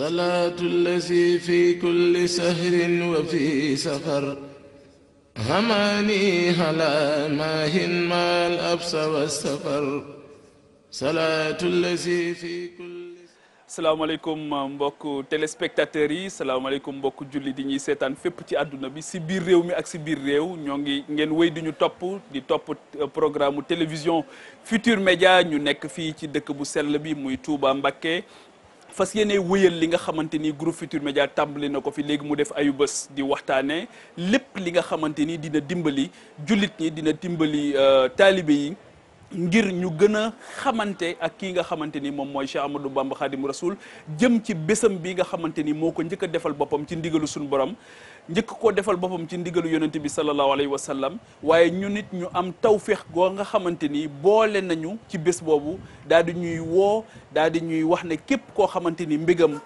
صلاة الذي في كل سهر وفي سفر هماني هلا ماهن ما الأبس والسفر صلاة الذي في كل. salaamaaleykum mbokku téléspectateurs yi salaamaaleykum mbokku julli di ñuy seetaan fépp ci àdduna bi si biir réew mi ak si biir réew ñoo ngi ngeen wéy di ñu topp programme télévision Futur Média ñu nekk fii ci dëkk bu sell bi muy Touba Mbacké fas yéene wëyal li nga xamante ni groupe Futur Média tàmbali na ko fi léegi mu def ayu bés di waxtaanee lépp li nga xamante ni dina dimbali jullit ñi dina dimbali taalibe yi ngir ñu gën a xamante ak kii nga xamante ni moom mooy Cheikh Ahmadou Bamba Khadimu Rasoul jëm ci bésam bi nga xamante ni moo ko njëkk a defal boppam ci ndigalu suñu borom njëkk koo defal boppam ci ndigalu yonent bi sallallahu alayhi wa sallam waaye ñu nit ñu am tawféex goo nga xamante ni boole nañu ci bés boobu daal di ñuy woo daal di ñuy wax ne képp koo xamante ni mbégam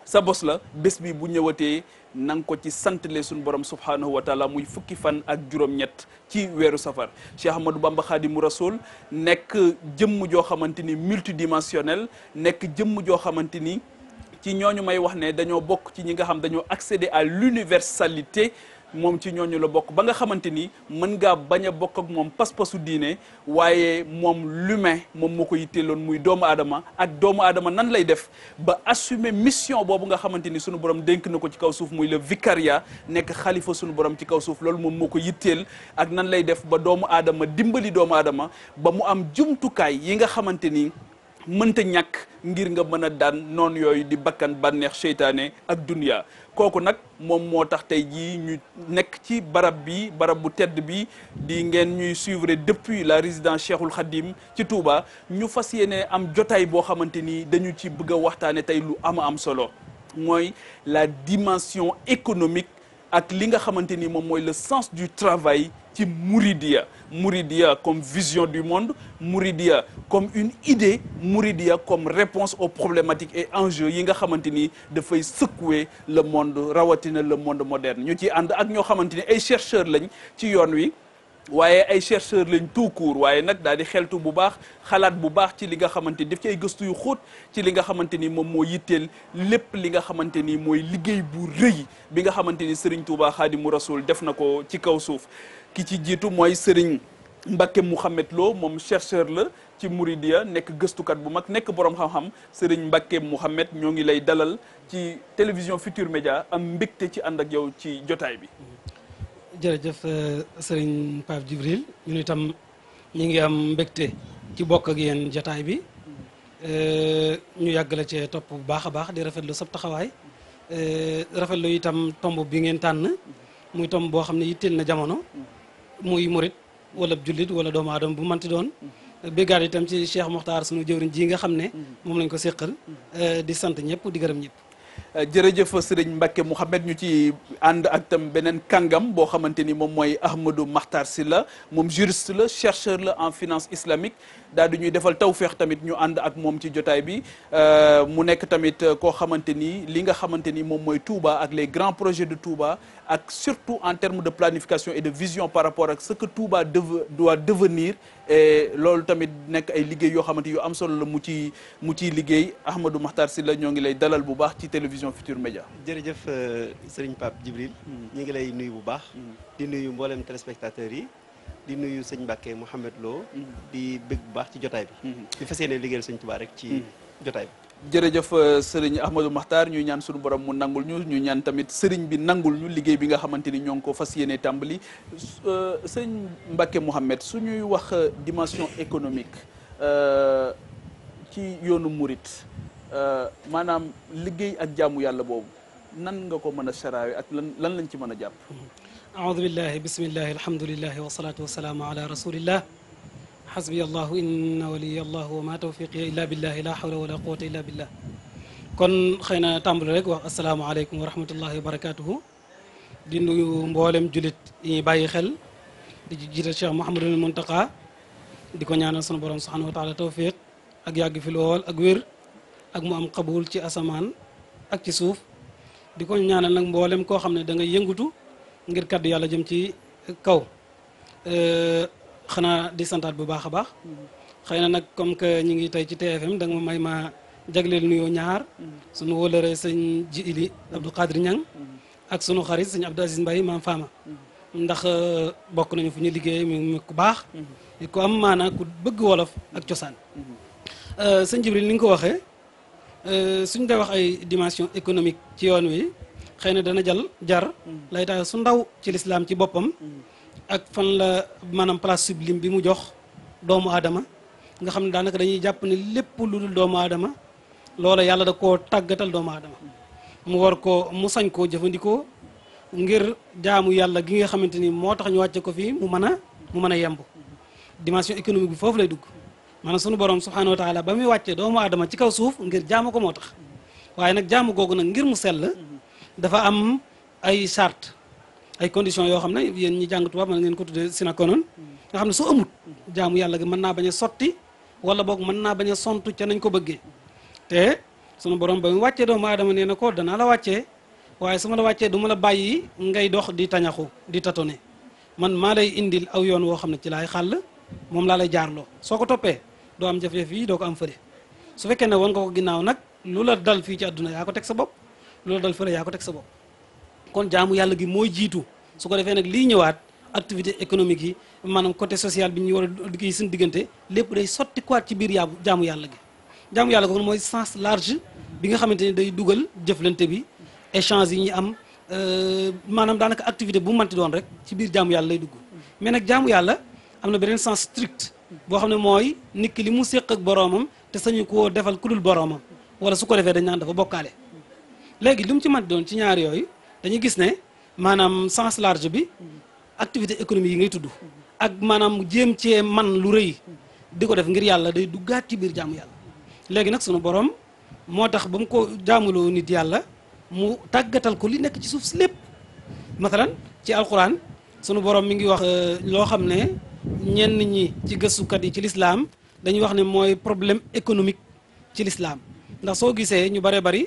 sa bos la bés bi bu ñëwatee na nga ko ci santale suñu borom subhanahu wa taala muy fukki fan ak juróom-ñett ci weeru safar Cheikh Ahmadou Bamba Khadimu Rasoul nekk jëmm joo xamante ni multidimensionnel nekk jëmm joo xamante ni ci ñooñu may wax ne dañoo bokk ci ñi nga xam dañoo accéder à l'universalité moom ci ñooñu la bokk ba nga xamante ni mën ngaa bañ a bokk ak moom pas-pasu diine waaye moom l'humain moom moo ko yitteeloon muy doomu aadama ak doomu aadama nan lay def ba assumer mission boobu nga xamante ni sunu borom dénk na ko ci kaw suuf muy le vicariat nekk xalifa sunu borom ci kaw suuf loolu moom moo ko yitteel ak nan lay def ba doomu aadama dimbali doomu aadama ba mu am jumtukaay yi nga xamante ni mënta ñàkk ngir nga mën a daan noonu yooyu di bakkan bànneex seytaane ak dunya kooku nag moom moo tax tey jii ñu nekk ci barab bu tedd bi di ngeen ñuy suivre depuis la résidence Cheikhul Khadim ci Touba ñu fas yéene am jotaay boo xamante ni dañu ci bëgg a waxtaane tey lu am solo mooy la dimension économique ak li nga xamante ni moom mooy le sens du travail ci Mouridia comme vision du monde, Mouridia comme une idée, Mouridia comme réponse aux problématiques et enjeux yi nga xamante ni dafay secouer le monde rawatina le monde moderne ñu ci ànd ak ñoo xamante ni ay chercheurs lañ ci yoon wi waaye ay chercheurs lañ tout court waaye nag daal di xeltu bu baax xalaat bu baax ci li nga xamante ni daf ci ay gëstu yu xóot ci li nga xamante ni moom moo yitteel lépp li nga xamante ni mooy liggéey bu rëy bi nga xamante ni Serigne Touba Khadimu Rasoul def na ko ci kaw suuf ki ci jiitu mooy Serigne Mbacké Mouhamed Lo moom chercheur la ci Mouridia nekk gëstukat bu mag nekk borom xam-xam Serigne Mbacké Mouhamed ñoo ngi lay dalal ci télévision Futur Média am mbégte ci ànd ak yow ci jotaay bi. jërëjëf Serigne Pape Djibril ñun itam ñi ngi am mbégte ci bokk ak yéen jotaay bi ñu yàgg la cee topp bu baax a baax di rafetlu sab taxawaay rafetlu itam tomb bi ngeen tànn muy tomb boo xam ne yitteel na jamono muy murit wala jullit wala doomu aadama bu manti doon béggaat itam ci Cheikh Mokhtar sunu jëwriñ ji nga xam ne moom lañ ko séqal di sant ñëpp di gërëm ñëpp. jërëjëf Serigne Mbacké Mouhamed ñu ci ànd ak tam beneen kàngam boo xamante ni moom mooy Ahmadou Makhtar Sylla moom juriste la chercheur la en finance islamique daal di ñuy defal tawféex tamit ñu ànd ak moom ci jotaay bi mu nekk tamit koo xamante ni li nga xamante ni moom mooy Touba ak les grands projets de Touba ak surtout en termes de planification et de vision par rapport ak ce que Touba doit devenir et loolu tamit nekk ay liggéey yoo xamante yu am solo la mu ciy liggéey Ahmadou Makhtar Sylla ñoo ngi lay dalal bu baax ci télévision Futur Média. jërëjëf Serigne Pape Djibril ñu ngi lay nuyu bu baax di nuyu mboolem téléspectateurs yi di nuyu sëñ Mbacké Mouhamed Lo di bëgg bu baax ci jotaay bi di fas yéene liggéeyal sëñ Touba rek ci jotaay bi. jërëjëf Serigne Ahmadou Makhtar ñuy ñaan suñu borom mu nangul ñu ñaan tamit Serigne bi nangul ñu liggéey bi nga xamante ni ñoo ngi ko fas yéene tàmbali sëñ Mbacké Mouhamed suñuy wax dimension économique ci yoonu murit maanaam liggéey ak jaamu yàlla boobu nan nga ko mën a saraawe ak lan lañ ci mën a jàpp. aoudu billahi bismillahi alhamdulillahi wasalaatu wasalaamu ala rasulillah xasbi allahu inna waliya allahu wa ma tawfiqi illa billahi la hawla wala quwata illa billah kon xëy na tàmbali rek wax asalaamaaleykum wa rahmatullahi wa barakatuhu di nuyu mboolem julit yi ñuy bàyyi xel di jiital Cheikh Mouhamadul Muntaqa di ko ñaanal sunu borom subhanahu wa taala tawfiq ak yàgg fi lool ak wér ak mu am xabul ci asamaan ak ci suuf di ko ñaanal nag mboolem koo xam ne da ngay yëngutu ngir kaddu yàlla jëm ci kaw xanaa di santaat bu baax a baax xëy na nag comme que ñu ngi tey ci TFM da nga ma may ma jagleel nuyoo ñaar sunu wóolare sëñ Jili Abdou Qadir Ñang ak sunu xarit sëñ Abdou Aziz Mbaye maam Fama ndax bokk nañu fu ñu liggéey mu ku baax ku am maanaa ku bëgg wolof ak cosaan sëñ Jibril ni nga ko waxee suñ dee wax ay dimension économique ci yoon wi xëy na dana jar lay tax su ndaw ci lislaam ci boppam ak fan la maanaam place sublime bi mu jox doomu aadama nga xam ne daanaka dañuy jàpp ne lépp lu dul doomu aadama loola yàlla da koo tàggatal doomu aadama mu sañ koo jëfandikoo ngir jaamu yàlla gi nga xamante ni moo tax ñu wàcce ko fii mu mën a yemb dimension économique bi foofu lay dugg maanaam sunu borom subhanahu wa taala ba muy wàccee doomu aadama ci kaw suuf ngir jaamu ko moo tax waaye nag jaamu googu nag ngir mu sell dafa am ay charte ay conditions yoo xam ne yéen ñi jàng tubaab mën ngeen ko tuddee sine qua non nga xam ne su amut jaamu yàlla gi mën naa bañ a sotti wala boog mën naa bañ a sontu ca nañ ko bëggee te sunu borom ba mu wàccee doomu aadama nee na ko danaa la wàccee waaye su ma la wàccee du ma la bàyyi ngay dox di tañaxu di tatone man maa lay indil aw yoon woo xam ne ci laay xàll moom laa lay jaarloo soo ko toppee doo am jafe-jafe yi doo ko am fële su fekkee ne wan nga ko ginnaaw nag lu la dal fii ci àdduna yaa ko teg sa bopp lu la dal fële yaa ko teg sa bopp kon jaamu yàlla gi mooy jiitu su ko defee nag lii ñëwaat activité économique yi maanaam côté social bi ñu war a liggéey suñu diggante lépp day sotti kuwaat ci biir jaamu yàlla gi jaamu yàlla ko mooy sens large bi nga xamante ni day dugal jëflante bi échange yi ñu am maanaam daanaka activité bu manti doon rek ci biir jaamu yàlla lay dugg mais nag jaamu yàlla am na beneen sens strict boo xam ne mooy nit ki li mu séq ak boroomam te sañu koo defal ku dul boroomam wala su ko defee dañ naan dafa bokkaale léegi li mu ci manti doon ci ñaar yooyu dañuy gis ne maanaam sens large bi activité économique yi ngay tudd ak maanaam jéem cee man lu rëy di ko def ngir yàlla day duggaat ci biir jaamu yàlla léegi nag sunu borom moo tax ba mu ko jaamuloo nit yàlla mu tàggatal ko li nekk ci suuf si lépp masalan ci alquran sunu borom mi ngi wax loo xam ne ñenn ñi ci gëstukat yi ci lislaam dañuy wax ne mooy problème économique ci lislaam ndax soo gisee ñu bëree bëri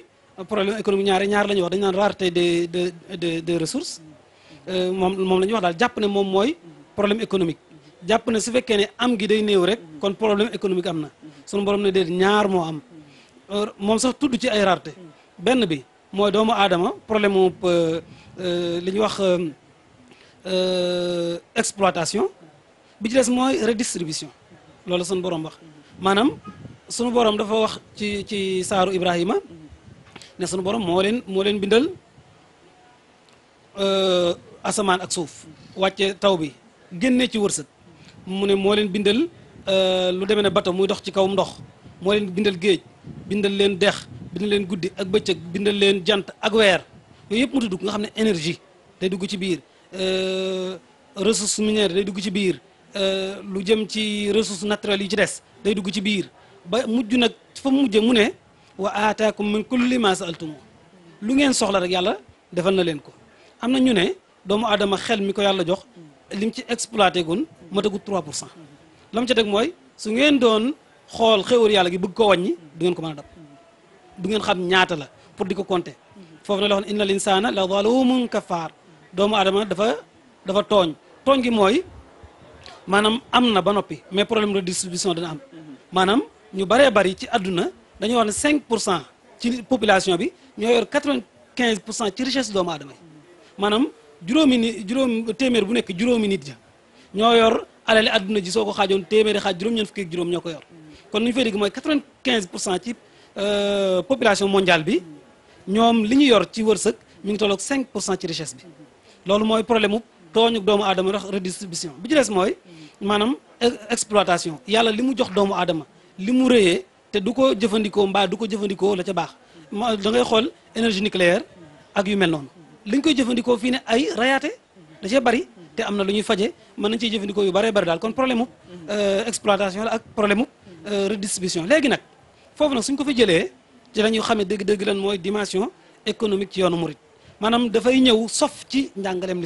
problème économique ñaar la ñuy wax dañu naan rareté des ressources moom la ñuy wax daal jàpp ne moom mooy problème économique jàpp ne su fekkee ne am gi day néew rek kon problème économique am na sunu borom ne déet ñaar moo am moom sax tudd ci ay rareté benn bi mooy doomu aadama problème mu li ñuy wax exploitation bi ci des mooy redistribution loolu sunu borom wax maanaam sunu borom dafa wax ci saaru Ibrahima ne sunu borom moo leen bindal asamaan ak suuf wàcce taw bi génnee ci wërsëg mu ne moo leen bindal lu demee ne bato muy dox ci kaw ndox moo leen bindal géej bindal leen dex bindal leen guddi ak bëccëg bindal leen jant ak weer yooyu yëpp mu tudd nga xam ne énergie day dugg ci biir ressource minière day dugg ci biir lu jëm ci ressources naturelles yi ci des day dugg ci biir ba mujj nag fa mujje mu ne wa aataakum min kulli ma saaltum lu ngeen soxla rek yàlla defal na leen ko am na ñu ne doomu aadama xel mi ko yàlla jox lim ci exploité gun matagut 3% la mu ca teg mooy su ngeen doon xool xéwal yàlla gi bëgg ko wàññi du ngeen ko mën a dab du ngeen xam ñaata la pour di ko compter foofu na la waxoon inna l insana la zalumun kafaar doomu aadama dafa tooñ gi mooy maanaam am na ba noppi mais problème de distribution dana am maanaam ñu baree bari ci àdduna dañuy wax ne 5% ci population bi ñoo yor 95% ci richesse doomu aadama yi maanaam juróom téeméer bu nekk juróomi nit ja ñoo yor alali àdduna ji soo ko xaajoon téeméeri xaaj juróom-ñeent fukki ak juróom ñoo ko yor kon ñu fay dégg mooy 95% ci population mondiale bi ñoom li ñu yor ci wërsëg mi ngi tolloog 5% ci richesse bi loolu mooy problème mu tooñu doomu aadama wax redistribution bi ci des mooy maanaam exploitation yàlla li mu jox doomu aadama li mu rëyee te du ko jëfandikoo mbaa du ko jëfandikoo la ca baax da ngay xool énergie nucléaire ak yu mel noonu li ñu koy jëfandikoo fii ne ay rayaate da cee bari te am na lu ñuy faje mën nañ ciy jëfandikoo yu bari daal kon problème mu exploitation la ak problème mu redistribution léegi nag foofu nag suñ ko fi jëlee ci la ñuy xamee dëgg-dëgg lan mooy dimension économique ci yoonu murit maanaam dafay ñëw sof ci njàngaleem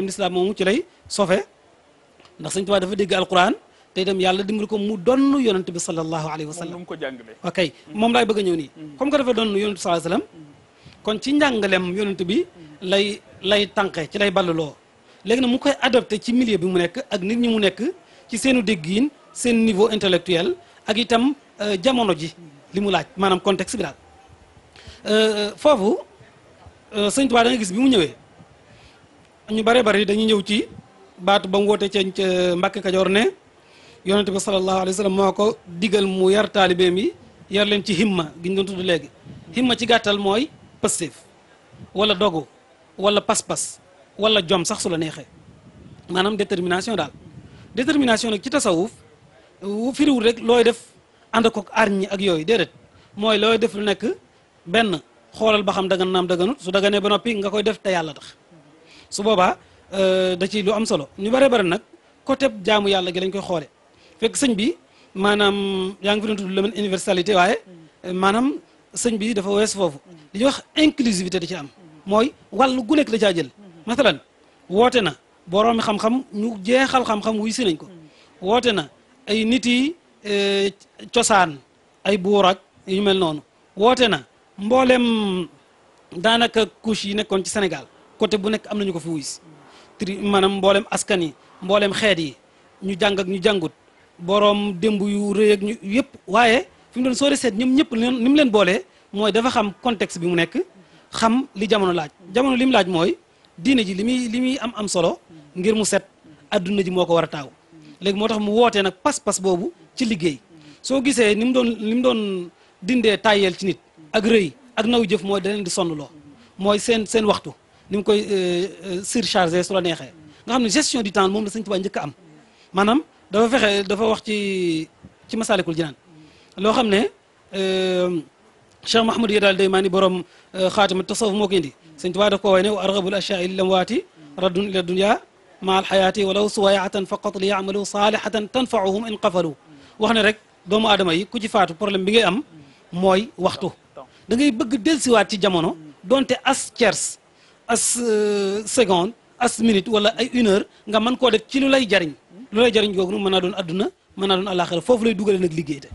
lislaam moomu ci lay sofe ndax Sëñ Tuubaa dafa dégg alquran te itam yàlla dimbali ko mu donn yonent bi sallallahu alayhi wa sallam ok moom laay bëgg a ñëw nii comme que dafa donn yonent bi sallallahu alayhi wa sallam kon ci njàngaleem yonent bi lay tànqe ci lay balluloo léegi nag mu koy adopté ci milieu bi mu nekk ak nit ñi mu nekk ci seenu déggiin seen niveau intellectuel ak itam jamono ji li mu laaj maanaam contexte bi daal foofu sëñ Tuubaa da nga gis bi mu ñëwee ñu bare bari dañuy ñëw ci baatu ba mu woote ca Mbàkke Kajoor ne yonente bi sallallahu alayhi wa sallam moo ko digal mu yar taalibeem yi yar leen ci himma gi ñu doon tudd léegi himma ci gàttal mooy pëstéef wala dogu wala pas-pas wala jom sax su la neexee maanaam détermination daal détermination nag ci tasawuf firiwul rek looy def ànd ko arñi ak yooyu déedéet mooy looy def lu nekk benn xoolal ba xam dagan naam daganut su daganee ba noppi nga koy def te yàlla tax su boobaa da ci lu am solo ñu bare bare nag côté jaamu yàlla gi lañ koy xoole fekk sëñ bi maanaam yaa ngi fi doon tudd lu mel universalité waaye maanaam sëñ bi dafa wees foofu li ñuy wax inclusivité da ci am mooy wàllu gu nekk da caa jël masalan woote na boroomi xam-xam ñu jeexal xam-xam wuy si nañ ko woote na ay nit yi cosaan ay buur ak yu mel noonu woote na mboolem daanaka couche yi nekkoon ci Sénégal côté bu nekk am nañu ko fi wuy si maanaam mboolem askan yi mboolem xeet yi ñu jàng ak ñu jàngut boroom démb yu rëy ak ñu yëpp waaye fi mu doon soo seet ñoom ñëpp ni mu leen boolee mooy dafa xam contexte bi mu nekk xam li jamono laaj jamono li mu laaj mooy diine ji li muy am solo ngir mu set adduna ji moo ko war a taaw léegi moo tax mu wootee nag pas-pas boobu ci liggéey soo gisee ni mu doon dindee tàyyeel ci nit ak rëy ak naw jëf mooy da leen di sonn loo mooy seen waxtu ni mu koy surchargé su la neexee nga xam ne gestion du temps moom la Sëñ Tuubaa njëkk a am maanaam dafa wax ci Masaalikul Jinaan loo xam ne Cheikh Mahamadou Yadaal Daymaani borom xaatima tasawuf moo ko indi Sëñ Tuubaa daf ko way ne wa argabul ashyaai lil amwaati raddun ila dunya ma alxayaati walaw suwayaatan faqat li yaamalu saalihatan tanfauhum in qafalu wax ne rek doomu aadama yi ku ci faatu problème bi ngay am mooy waxtu da ngay bëgg delsiwaat ci jamono donte as tiers as seconde as minute wala ay une heure nga mën koo def ci lu lay jariñ googu nag mën naa doon adduna mën naa doon àllaaxira foofu lay dugale nag liggéey te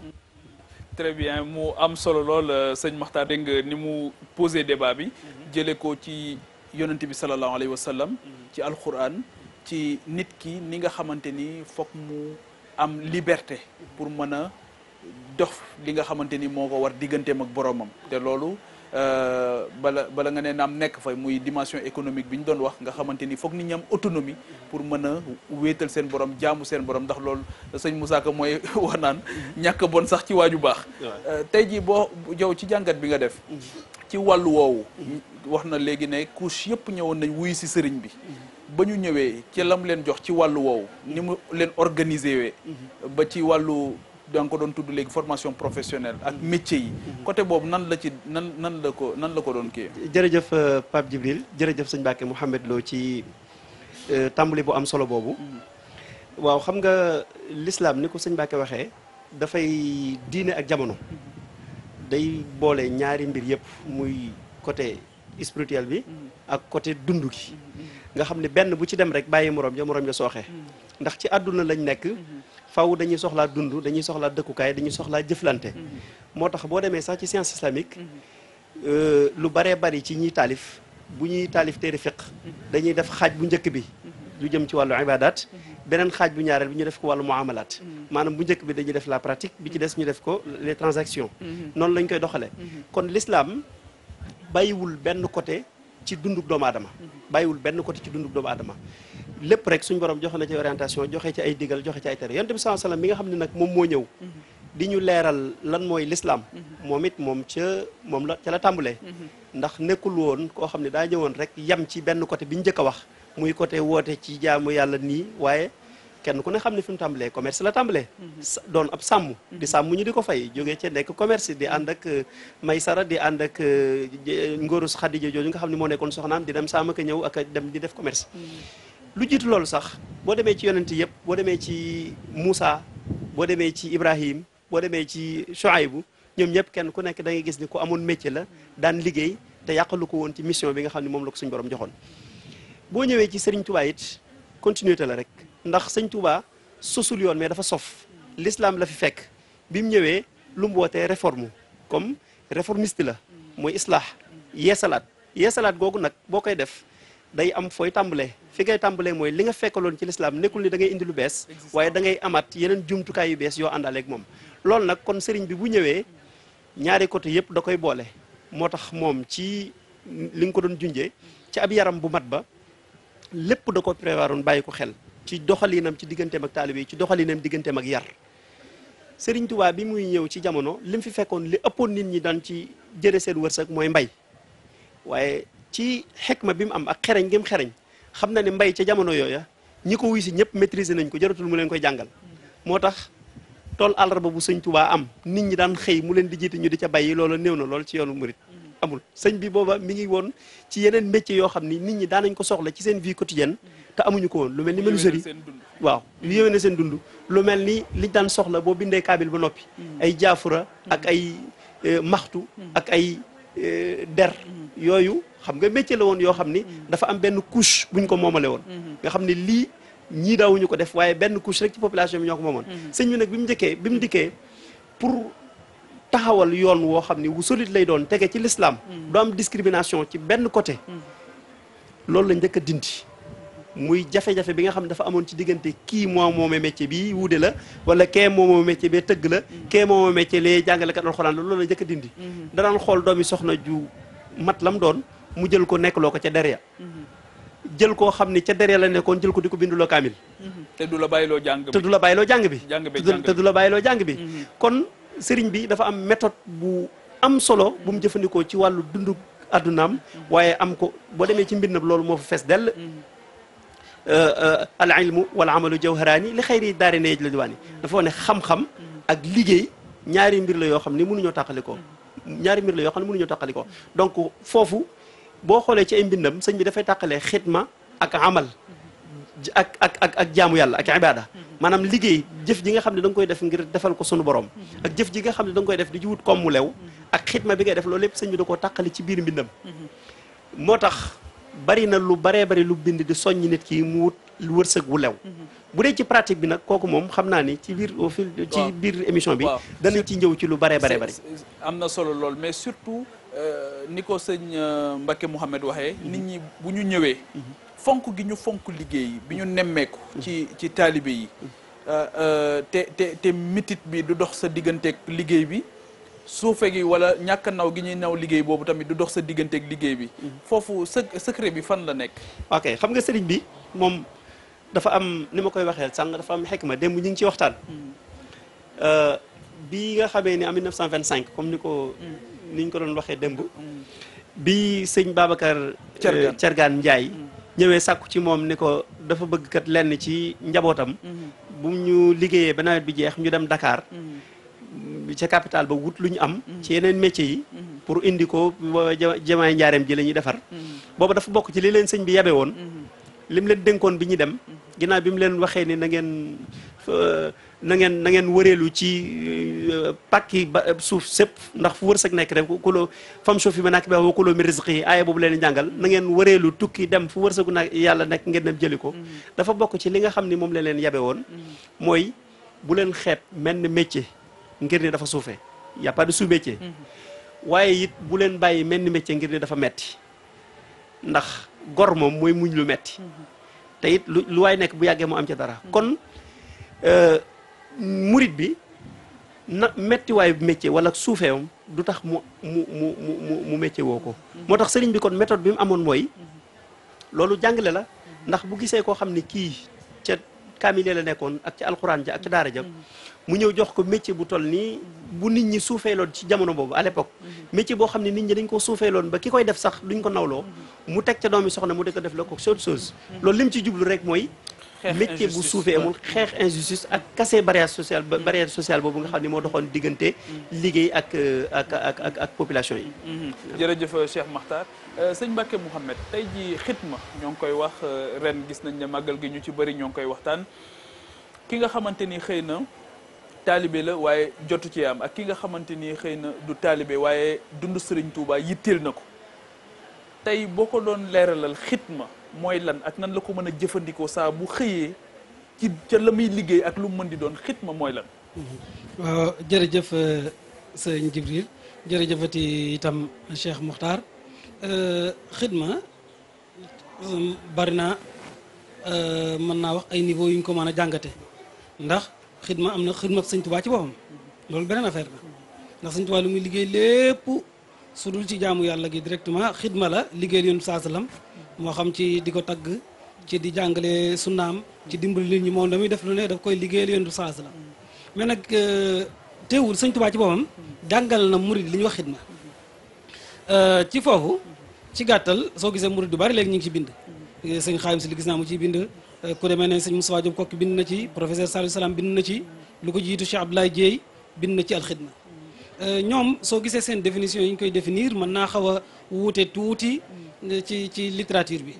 très bien mu am solo lool sëñ Makhtar dégg nga ni mu posé débat bi jëlee ko ci yonent bi sallallahu alayhi wa sallam ci alquran ci nit ki ni nga xamante ni foog mu am liberté pour mën a dox li nga xamante ni moo ko war digganteem ak boromam te loolu bala nga ne naam nekk fa muy dimension économique bi ñu doon wax nga xamante ni foog nit ñi am autonomie pour mën a wéetal seen borom jaamu seen borom ndax loolu sëñ Moussa Ka mooy wax naan ñàkk bon sax ci waaju baax tey jii boo jow ci jàngat bi nga def ci wàllu woowu wax na léegi ne couche yëpp ñëwoon nañ wuy si sëriñ bi ba ñu ñëwee ci lam leen jox ci wàllu woowu ni mu leen organiser wee ba ci wàllu danga ko doon tudd léegi formation professionnelle ak métier yi côté boobu nan la ko doon kii jërëjëf Pape Djibril jërëjëf sëñ Mbacke Mouhamed Lo ci tàmbali bu am solo boobu waaw xam nga l'islam ni ko sëñ Mbacke waxee dafay diine ak jamono day boole ñaari mbir yëpp muy côté spirituel bi ak côté dund gi nga xam ne benn bu ci dem rek bàyyi morom ja sooxee ndax ci àdduna lañ nekk faw dañuy soxlaa dund dañuy soxlaa dëkkukaay dañuy soxlaa jëflante moo tax boo demee sax ci science islamique lu baree bari ci ñiy taalif bu ñuy taalif téere fiq dañuy def xaaj bu njëkk bi lu jëm ci wàllu ibadat beneen xaaj bu ñaareel bi ñu def ko wàllu muamalat maanaam bu njëkk bi dañuy def la pratique bi ci des ñu def ko les transactions noonu lañ koy doxale kon l'islam bàyyiwul benn côté ci dunduk doomu aadama bàyyiwul benn côté ci dunduk doomu aadama lépp rek suñu borom joxe na ci orientation joxe ci ay digal joxe ci ay tere yonent bi sallallahu alayhi wasallam mi nga xam ne nag moom moo ñëw di ñu leeral lan mooy l'islam moom it ca la tàmbalee ndax nekkul woon koo xam ne daa ñëwoon rek yem ci benn côté bi ñu njëkk a wax muy côté woote ci jaamu yàlla nii waaye kenn ku ne xam ne fi mu tàmbalee commerce la tàmbalee doon ab sàmm di sàmm ñu di ko fay jógee ci nekk commerce di ànd ak Maysara di ànd ak ngóorus Xadija jooju nga xam ne moo nekkoon soxnaam di dem sàmm ak ñëw ak dem di def commerce lu jiitu loolu sax boo demee ci yonent yëpp boo demee ci Moussa boo demee ci Ibrahim boo demee ci Chouaïbou ñoom ñëpp kenn ku nekk da ngay gis ni ku amoon métier la daan liggéey te yàqalu ko woon ci mission bi nga xam ne moom la ko suñu borom joxoon boo ñëwee ci Serigne Touba it continuité la rek ndax Sëñ Touba sosul yoon mais dafa sof l'islam la fi fekk bi mu ñëwee lu mu wootee réforme comme réformiste la mooy islah yeesalaat googu nag boo koy def day am fooy tàmbalee fi ngay tàmbalee mooy li nga fekkaloon ci lislaam nekkul ni da ngay indi lu bees waaye da ngay amaat yeneen jumtukaay yu bees yoo àndaaleeg moom loolu nag kon sëriñ bi bu ñëwee ñaari côté yëpp da koy boole moo tax moom ci li nga ko doon junjee ci ab yaram bu mat ba lépp da ko prévoiroon bàyyi ko xel ci doxalinam ci digganteem ak taalibe yi ci doxalinam digganteem ak yar Sëriñ Tuubaa bi muy ñëw ci jamono li mu fi fekkoon li ëppoon nit ñi daan ci jëre seen wërsëg mooy mbay waaye ci xikma bi mu am ak xereñ gi mu xereñ xam na ne mbay ca jamono yooya ñi ko wuy si ñëpp maîtriser nañ ko jaratul mu leen koy jàngal moo tax tool àllarba bu Sëñ Tuubaa am nit ñi daan xëy mu leen di jiite ñu di ca bay yi loolu néew na lool ci yoonu murit amul sëñ bi booba mi ngi woon ci yeneen métiers yoo xam ni nit ñi daanañ ko soxla ci seen vie quotidienne te amuñu ko woon lu mel ni menuiserie waaw yéwé na seen dund lu mel ni liñ daan soxla boo bindee kaabil ba noppi ay jaafura ak ay maxtu ak ay der yooyu xam nga métier la woon yoo xam ni dafa am benn couche buñ ko moomale woon nga xam ni lii ñii daawuñu ko def waaye benn couche rek ci population bi ñoo ko moomoon sëñ bi nag bi mu dikkee pour taxawal yoon woo xam ni wu solide lay doon tege ci l'islam du am discrimination ci benn côté loolu la njëkk a dindi muy jafe-jafe bi nga xam ne dafa amoon ci diggante kii moo moomee métier bi wuude la wala kee moomoo métier bi tëgg la kee moomoo métier lee jàngalekat alxuraan la loolu la njëkk a dindi danaan xool doomi soxna ju mat lam doon mu jël ko nekk loo ko ca derrière jël koo xam ni ca derrière la nekkoon jël ko di ko binduloo kaamil te du la bàyyiloo jàng bi te du la bàyyiloo jàng bi te du la bàyyiloo jàng bi kon sëriñ bi dafa am méthode bu am solo bu mu jëfandikoo ci wàllu dundu addunaam waaye am ko boo demee ci mbir na loolu moo fa fees dell al ilmu wal amalu jawharaani li xayri daari neej la diwaani dafa wax ne xam-xam ak liggéey ñaari mbir la yoo xam ni mënuñoo tàqalikoo donc foofu boo xoolee ci ay mbindam sëñ bi dafay tàqalee xidma ak amal ak jaamu yàlla ak ibada maanaam liggéey jëf ji nga xam ne da nga koy def ngir defal ko sunu borom ak jëf ji nga xam ne da nga koy def di ci wut koom mu lew ak xidma bi ngay def loolu lépp sëñ bi da koo tàqali ci biir mbindam moo tax bari na lu baree bari lu bind di soññi nit ki mu wut lu wërsëg wu lew bu dee ci pratique bi nag kooku moom xam naa ni ci biir au fil ci biir émission bi danañ ci ñëw ci lu baree baree bari am na solo lool mais surtout ni ko sëñ Mbacké Mouhamed waxee nit ñi bu ñu ñëwee fonk gi ñu fonk liggéey bi ñu nemmeeku ci taalibe yi te mitit bi du dox sa digganteeg liggéey bi suufe gi wala ñàkk naw gi ñuy naw liggéey boobu tamit du dox sa digganteeg liggéey bi foofu secret bi fan la nekk ok xam nga sëriñ bi moom dafa am ni ma koy waxee sànq dafa am xikma démb ñu ngi ci waxtaan bi nga xamee ni en 1925 comme ni ñu ko doon waxee démb bi sëñ Babacar Thiergane Ndiaye ñëwee sàkku ci moom ni ko dafa bëgg kat lenn ci njabootam bu ñu liggéeyee ba nawet bi jeex ñu dem Dakar ca capital ba wut lu ñu am ci yeneen métiers yi pour indi ko jamaay njaareem ji la ñuy defar booba dafa bokk ci li leen sëñ bi yabe woon lim leen dénkoon bi ñu dem ginnaaw bi mu leen waxee ni na ngeen wëreelu ci pàkki ba suuf sëpp ndax fu wërsëg nekk rek kuloo fam suuf yi ma nak bi wa kuloo mi rizqi aaya boobu leen jàngal na ngeen wëreelu tukki dem fu wërsëgu nag yàlla nekk ngeen dem jëli ko dafa bokk ci li nga xam ni moom la leen yabe woon mooy bu leen xeeb menn métier ngir ne dafa suufee y a pas de sous-métier waaye it bu leen bàyyi menn métier ngir ne dafa metti ndax gor moom mooy muñ lu metti te it lu waay nekk bu yàggee mu am ca dara kon murit bi na méttiwaayu métier wala suufeewam du tax mu métier woo ko moo tax sëriñ bi kon méthode bi mu amoon mooy loolu jàngale la ndax bu gisee koo xam ne kii ca kaamile la nekkoon ak ci alxuraan ja ak ci daara ja mu ñëw jox ko métier bu toll nii bu nit ñi suufeeloon ci jamono boobu à l'époque métier boo xam ne nit ñi dañ ko suufeeloon ba ki koy def sax duñ ko nawloo mu teg ca doomi soxna mu di ko def la ko autre chose loolu lim ci jublu rek mooy métier bu suufee amul xeex injustice ak casser barrière sociale boobu nga xam ne moo doxoon diggante liggéey ak population yi jërëjëf Cheikh Makhtar sëñ Mbacké Mouhamed tey ji xitma ñoo ngi koy wax ren gis nañ ne màggal gi ñu ci bëri ñoo ngi koy waxtaan ki nga xamante ni xëy na taalibe la waaye jotu ci am ak ki nga xamante ni xëy na du taalibe waaye dund Serigne Touba yitteel na ko tey boo ko doon leeralal xitma mooy lan ak nan la ko mën a jëfandikoo saa bu xëyee ci ca la muy liggéey ak lu mu mën di doon xitma mooy lan waaw jërëjëf sëñ Jibril jërëjëfati itam Cheikh Mokhtar xitma bari na mën naa wax ay niveau yu ñu ko mën a jàngate ndax xidma am na xidma sëñ Tuubaa ci boppam loolu beneen affaire la ndax Sëñ Tuubaa lu muy liggéey lépp su dul ci jaamu yàlla gi directement xidma la liggéeyal yoon saasalam moo xam ci di ko tagg ci di jàngale sunnaam ci dimbali nit ñi moom damuy def lu ne daf koy liggéeyal yoon saasalam mais nag teewul Sëñ Tuubaa ci boppam jàngal na murid li ñuy wax xidma ci foofu ci gàttal soo gisee murid du bari léegi ñu ngi ci bind sëñ Xaadim si li gis naa mu ciy bind ku demee ne sëñ Moustapha Diop Kokki bind na ci professeur Saliou Salam bind na ci lu ko jiitu Cheikh Abdoulaye Dieye bind na ci alxidma ñoom soo gisee seen définition yi ñu koy définir mën naa xaw a wuute tuuti ci littérature bi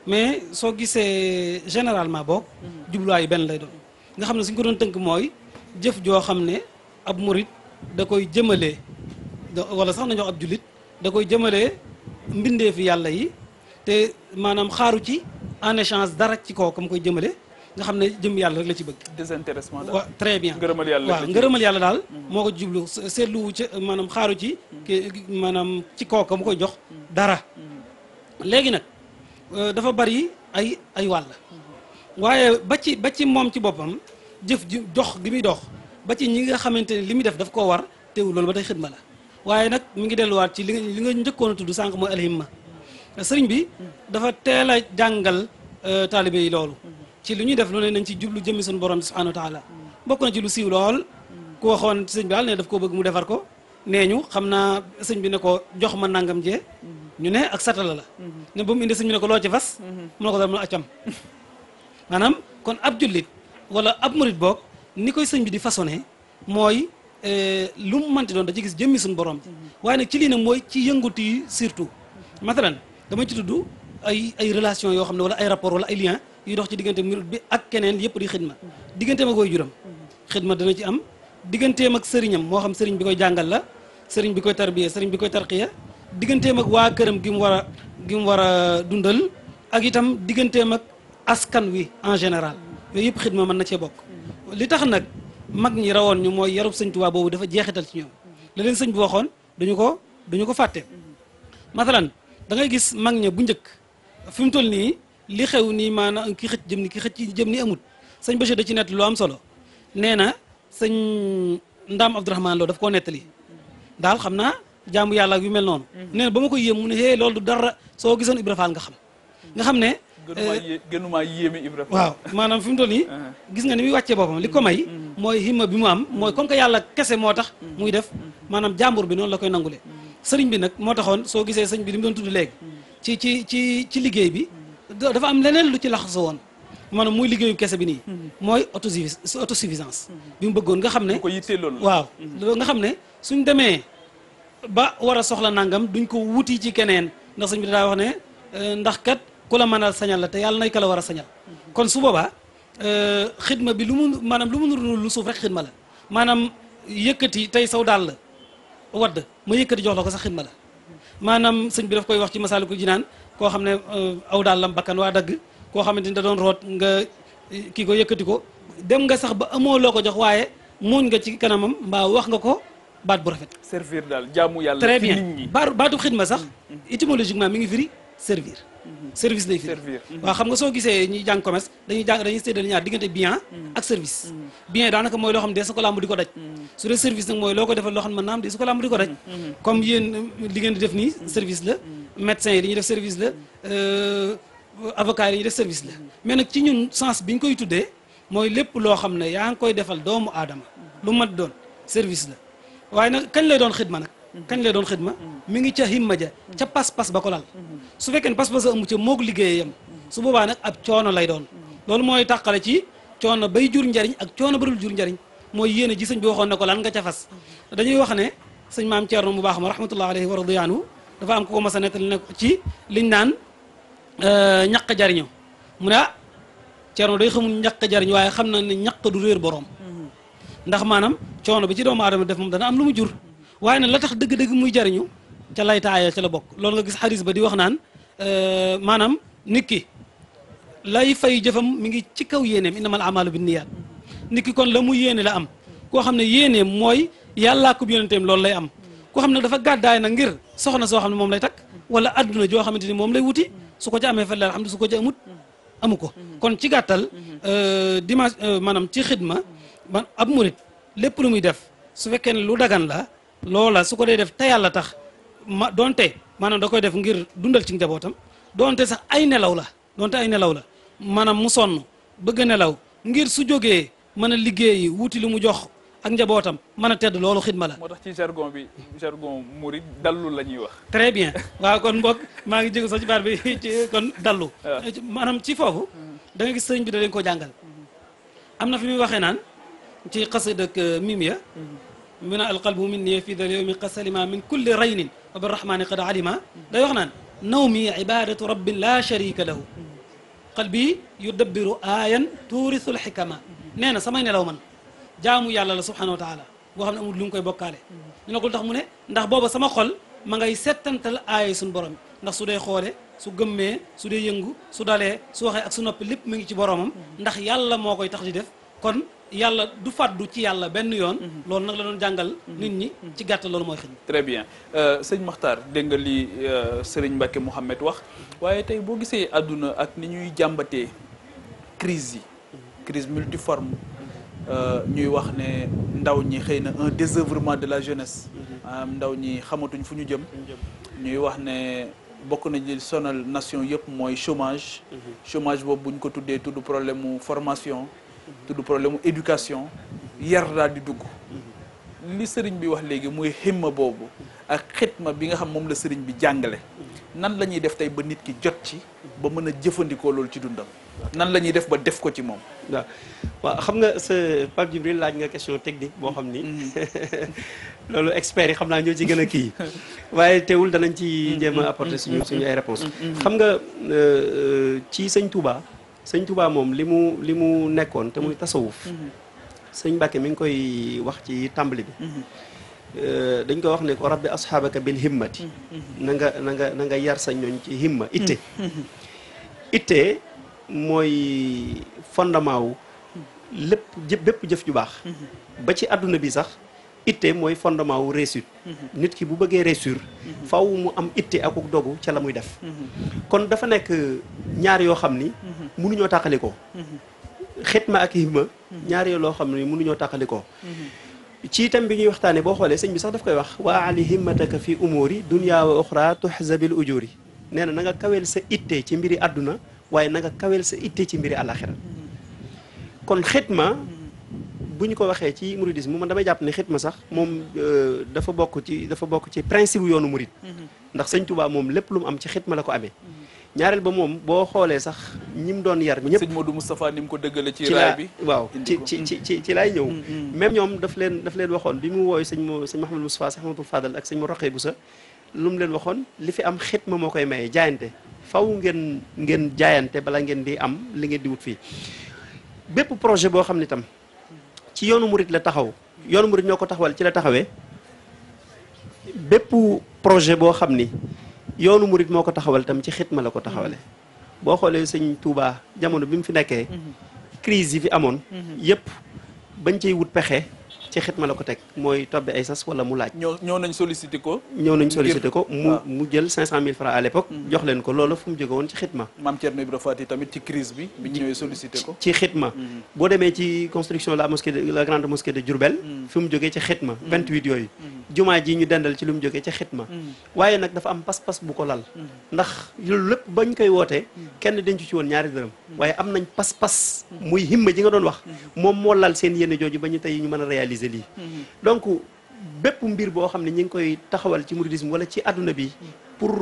mais soo gisee généralement boog jubluwaay benn lay doon nga xam ne suñ ko doon tënk mooy jëf joo xam ne ab murid da koy jëmalee wala sax nañu wax ab jullit da koy jëmalee mbindeefi yàlla yi te maanaam xaaru ci en échange dara ci kooku mu koy jëmale nga xam ne jëm yàlla rek la ci bëgg. désintéressement daal waaw très bien. ngërëmal yàlla waaw ngërëmal yàlla daal. moo ko jublu seetluwu ci maanaam xaaru ci maanaam ci kooku mu koy jox dara. léegi nag dafa bari ay wàll. waaye ba ci moom ci boppam jëf ji dox gi muy dox ba ci ñi nga xamante ne li muy def daf koo war teewul loolu ba tey xidma la waaye nag mi ngi delluwaat ci li nga njëkkoon a tudd sànq mooy alhimma sëriñ bi dafa teel a jàngal taalibe yi loolu ci lu ñuy def lu ne nañ ci jublu jëmmi suñu borom bi subhanahu wa taala bokk na ci lu siiw lool ku waxoon sëñ bi daal ne daf koo bëgg mu defar ko nee ñu xam naa sëñ bi ne ko jox ma nangam jee ñu ne ak satala la ne ba mu indi sëñ bi ne ko loo ci fas mu ne ko dal mun accam maanaam kon ab jullit wala ab murit boog ni koy sëñ bi di façonné mooy lu mu manti doon da ci gis jëmmi suñu borom bi waaye nag ci lii nag mooy ci yëngutu yi surtout mathalan damay ci tudd ay relation yoo xam ne wala ay rapport wala ay lien yuy dox ci diggante murid bi ak keneen yëpp di xidma digganteem ak koy juram xidma dana ci am digganteem ak sëriñam moo xam sëriñ bi koy jàngal la sëriñ bi koy tarbiya sëriñ bi koy tarqiya digganteem ak waa këram gi mu war a dundal ak itam digganteem ak askan wi en général yooyu yëpp xidma mën na cee bokk li tax nag mag ñi rawoon ñu mooy yarub sëñ Tuubaa boobu dafa jeexital ci ñoom la leen sëñ bi waxoon duñu ko fàtte mathalan da ngay gis mag ña bu njëkk fi mu toll nii li xew nii maanaam ki xëcc jëm ni amut sëñ Bachir da ci nett lu am solo nee na sëñ Ndaam Abdourahmane Lo daf koo nettali daal xam naa jaamu yàlla ak yu mel noonu nee na ba ma koy yéem mu ne hee loolu du dara soo gisoon Ibra Fall nga xam ne gënumaa yéeme Ibra Fall waaw maanaam fi mu toll nii gis nga ni muy wàccee boppam li ko may mooy himma bi mu am mooy comme que yàlla kese moo tax muy def maanaam jàmbur bi noonu la koy nangule sëriñ bi nag moo taxoon soo gisee sëñ bi li mu doon tudd léegi ci liggéey bi dafa am leneen lu ci laxasoo woon maanaam muy liggéeyu kese bi nii mooy autosuffisance bi mu bëggoon nga xam ne ko yitteeloon waaw nga xam ne suñ demee ba war a soxla nangam duñ ko wuti ci keneen ndax sëñ bi daa wax ne ndax kat ku la mën a sañal la te yàlla nay ka la war a sañal kon su boobaa xidma bi lu mu nuru lu suuf rek xidma la maanaam yëkkati tey saw daal la wadd ma yëkkati jox la ko sax xidma la maanaam sëñ bi daf koy wax ci Masaalikul Jinaan koo xam ne aw daal lam bakkan waa dagg koo xamante ni da doon root nga kii ko yëkkati ko dem nga sax ba amoo loo ko jox waaye muuñ nga ci kanamam mbaa wax nga ko baat bu rafet servir daal jaamu yàlla très ci bien nit ñi baatu xidma sax étymologiquement mi ngi firi servir service lay firi waaw xam nga soo gisee ñuy jàng commerce dañuy séddale ñaar diggante bien ak service bien daanaka mooy loo xam ne dee su ko làmb di ko daj su dee service nag mooy loo ko defal loo xam ne mën naa am dee su ko làmb di ko daj comme yéen li ngeen di def nii service la médecins yi li ñuy def service la avocats yi li ñuy def service la mais nag ci ñun sens bi ñu koy tuddee mooy lépp loo xam ne yaa ngi koy defal doomu aadama lu mat doon service la waaye nag kañ lay doon xidma nag kañ lay doon xidma mi ngi ca himma ja ca pas-pas ba ko lal su fekkee ne pas-pas a amu ca moog liggéeyam su boobaa nag ab coono lay doon loolu mooy tàqale ci coono bay jur njariñ ak coono ba dul jur njariñ mooy yéene ji sëñ bi waxoon ne ko lan nga ca fas dañuy wax ne sëñ maam Thierno mu baax ma rahmatullah alayhi wa radiyaanu dafa am ko mas a nettali ne ci liñ naan ñaq jariño mu ne Thierno day xamul ñaq jariñ waaye xam na ne ñaq du réer boroom ndax maanaam coono bi ci doomu aadama def moom dana am lu mu jur waaye nag la tax dëgg-dëgg muy jariñu ca lay taaya ca la bokk loolu nga gis xadis ba di wax naan maanaam nit ki lay fay jëfam mi ngi ci kaw yéeneem innamal amalu binniyaat nit ki kon la mu yéene la am koo xam ne yéeneem mooy yàllaa ko yónenteem loolu lay am koo xam ne dafa gàddaay na ngir soxna soo xam ne moom lay takk wala adduna joo xamante ni moom lay wuti su ko ca amee fa alhamdu su ko ca amut amu ko kon ci gàttal dimanche maanaam ci xidma ab murit lépp lu muy def su fekkee ne lu dagan la loola su ko dee def te yàlla tax donte maanaam da koy def ngir dundal ci njabootam donte sax ay nelaw la donte ay nelaw la maanaam mu sonn bëgg a nelaw ngir su jógee mën a liggéeyi wuti lu mu jox ak njabootam mën a tedd loolu xidma la. moo tax ci jargon murid dallu la ñuy wax. très bien waaw kon mbokk maa ngi jégu sax ci baat bi kon dallu maanaam ci foofu da nga gis sëriñ bi da leen koo jàngal am na fi muy waxee naan ci xasida ak mimiya min alqalbu minni fi dal yawmi qasalima min kulli raynin wa birrahmani qad alima day wax naan nawmi ibadatu rabbin la sharika lahu qalbi yudabbiru aayan tuurisul xikama nee na samay nelaw man jaamu yàlla la subhanahu wa taala boo xam ne amul lu mu koy bokkaale ñu ne ko tax mu ne ndax booba sama xol ma ngay settantal aayay suñu borom ndax su dee xoole su gëmmee su dee yëngu su dalee su waxee ak su noppi lépp mu ngi ci boromam ndax yàlla moo koy tax di def kon yàlla du fàddu ci yàlla benn yoon loolu nag la doon jàngal nit ñi ci gàttal loolu mooy xidma. très bien sëñ Makhtar dégg nga li sëriñ Mbacke Mouhamed wax waaye tey boo gisee àdduna ak ni ñuy jàmbatee crise yi crise multiforme ñuy wax ne ndaw ñi xëy na un désœuvrement de la jeunesse ndaw ñi xamatuñ fu ñu jëm ñuy wax ne bokk na ci sonal nation yëpp mooy chômage chômage boobu buñ ko tuddee tudd problème mu formation tudd problème mu éducation yar daal di dugg li sëriñ bi wax léegi muy himma boobu ak xitma bi nga xam moom la sëriñ bi jàngale nan la ñuy def tey ba nit ki jot ci ba mën a jëfandikoo loolu ci dundam nan la ñuy def ba def ko ci moom waaw xam nga sa Pape Djibril laaj nga question technique boo xam ni loolu experts yi xam naa ñoo ci gën a kii waaye teewul danañ ci jéem a apporter suñu ay réponses xam nga ci sëñ Touba moom li mu nekkoon te muy tasawuf sëñ Mbàkke mi ngi koy wax ci tàmbali bi dañ ko wax ne ko rabbi asxaabaka bil himmati na nga yar sa ñooñ ci himma itte mooy fondement wu bépp jëf ju baax ba ci àdduna bi sax itte mooy fondement wu réussite nit ki bu bëggee réussir faw mu am itte akuk dogu ca la muy def kon dafa nekk ñaar yoo xam ni mënuñoo tàqalikoo xitma ak himma ñaar yoo loo xam ni mënuñoo tàqalikoo ci itam bi ñuy waxtaane boo xoolee sëñ bi sax daf koy wax waa ali himmataka fi umuri dunya wa uxra tuhzabil ujuri nee na nga kaweel sa itte ci mbiri àdduna waaye na nga kaweel sa itte ci mbiri àlaxira kon xitma bu ñu ko waxee ci mouridisme man damay jàpp ne xitma sax moom dafa bokk ci principe yoonu murid ndax sëñ Touba moom lépp lu mu am ci xitma la ko amee ñaareel ba moom boo xoolee sax ñi mu doon yar ñëpp sëñ Modou Moustapha ni mu ko dëggale ci raay bi waaw ci laay ñëw même ñoom daf leen waxoon bi mu wooyu sëñ Mouhamadou Moustapha sëñ Mouhamadou Fadal ak sëñ mo roqee bu sa lu mu leen waxoon li fi am xitma moo koy maye jaayante faw ngeen jaayante bala ngeen di am li ngeen di wut fii bépp projet boo xam ne tam ci yoonu murid la taxaw yoonu murid ñoo ko taxawal ci la taxawee bépp projet boo xam ni yoonu murid moo ko taxawal tam ci xitma la ko taxawale boo xoolee sëñ Touba jamono bi mu fi nekkee crise yi fi amoon yépp bañ cay wut pexe ci xitma la ko teg mooy tobbi ay sas wala mu laaj ñëw nañ sollicité ko mu jël 500 000 francs à l'époque jox leen ko loolu fu mu jóge woon ci xitma Mame Thierno Ibra Fati tamit ci crise bi ñu ñëwee sollicité ko ci xitma boo demee ci construction la grande mosquée de Diourbel fi mu jógee ci xitma 28 yooyu jumaa ji ñu dendal ci lu mu jógee ci xitma waaye nag dafa am pas-pas bu ko lal ndax loolu lépp bañ koy wootee kenn dencu ci woon ñaari dërëm waaye am nañ pas-pas muy himma ji nga doon wax moom moo lal seen yéene jooju ba ñu tey ñu mën a réaliser lii donc bépp mbir boo xam ne ñi ngi koy taxawal ci mouridisme wala ci àdduna bi pour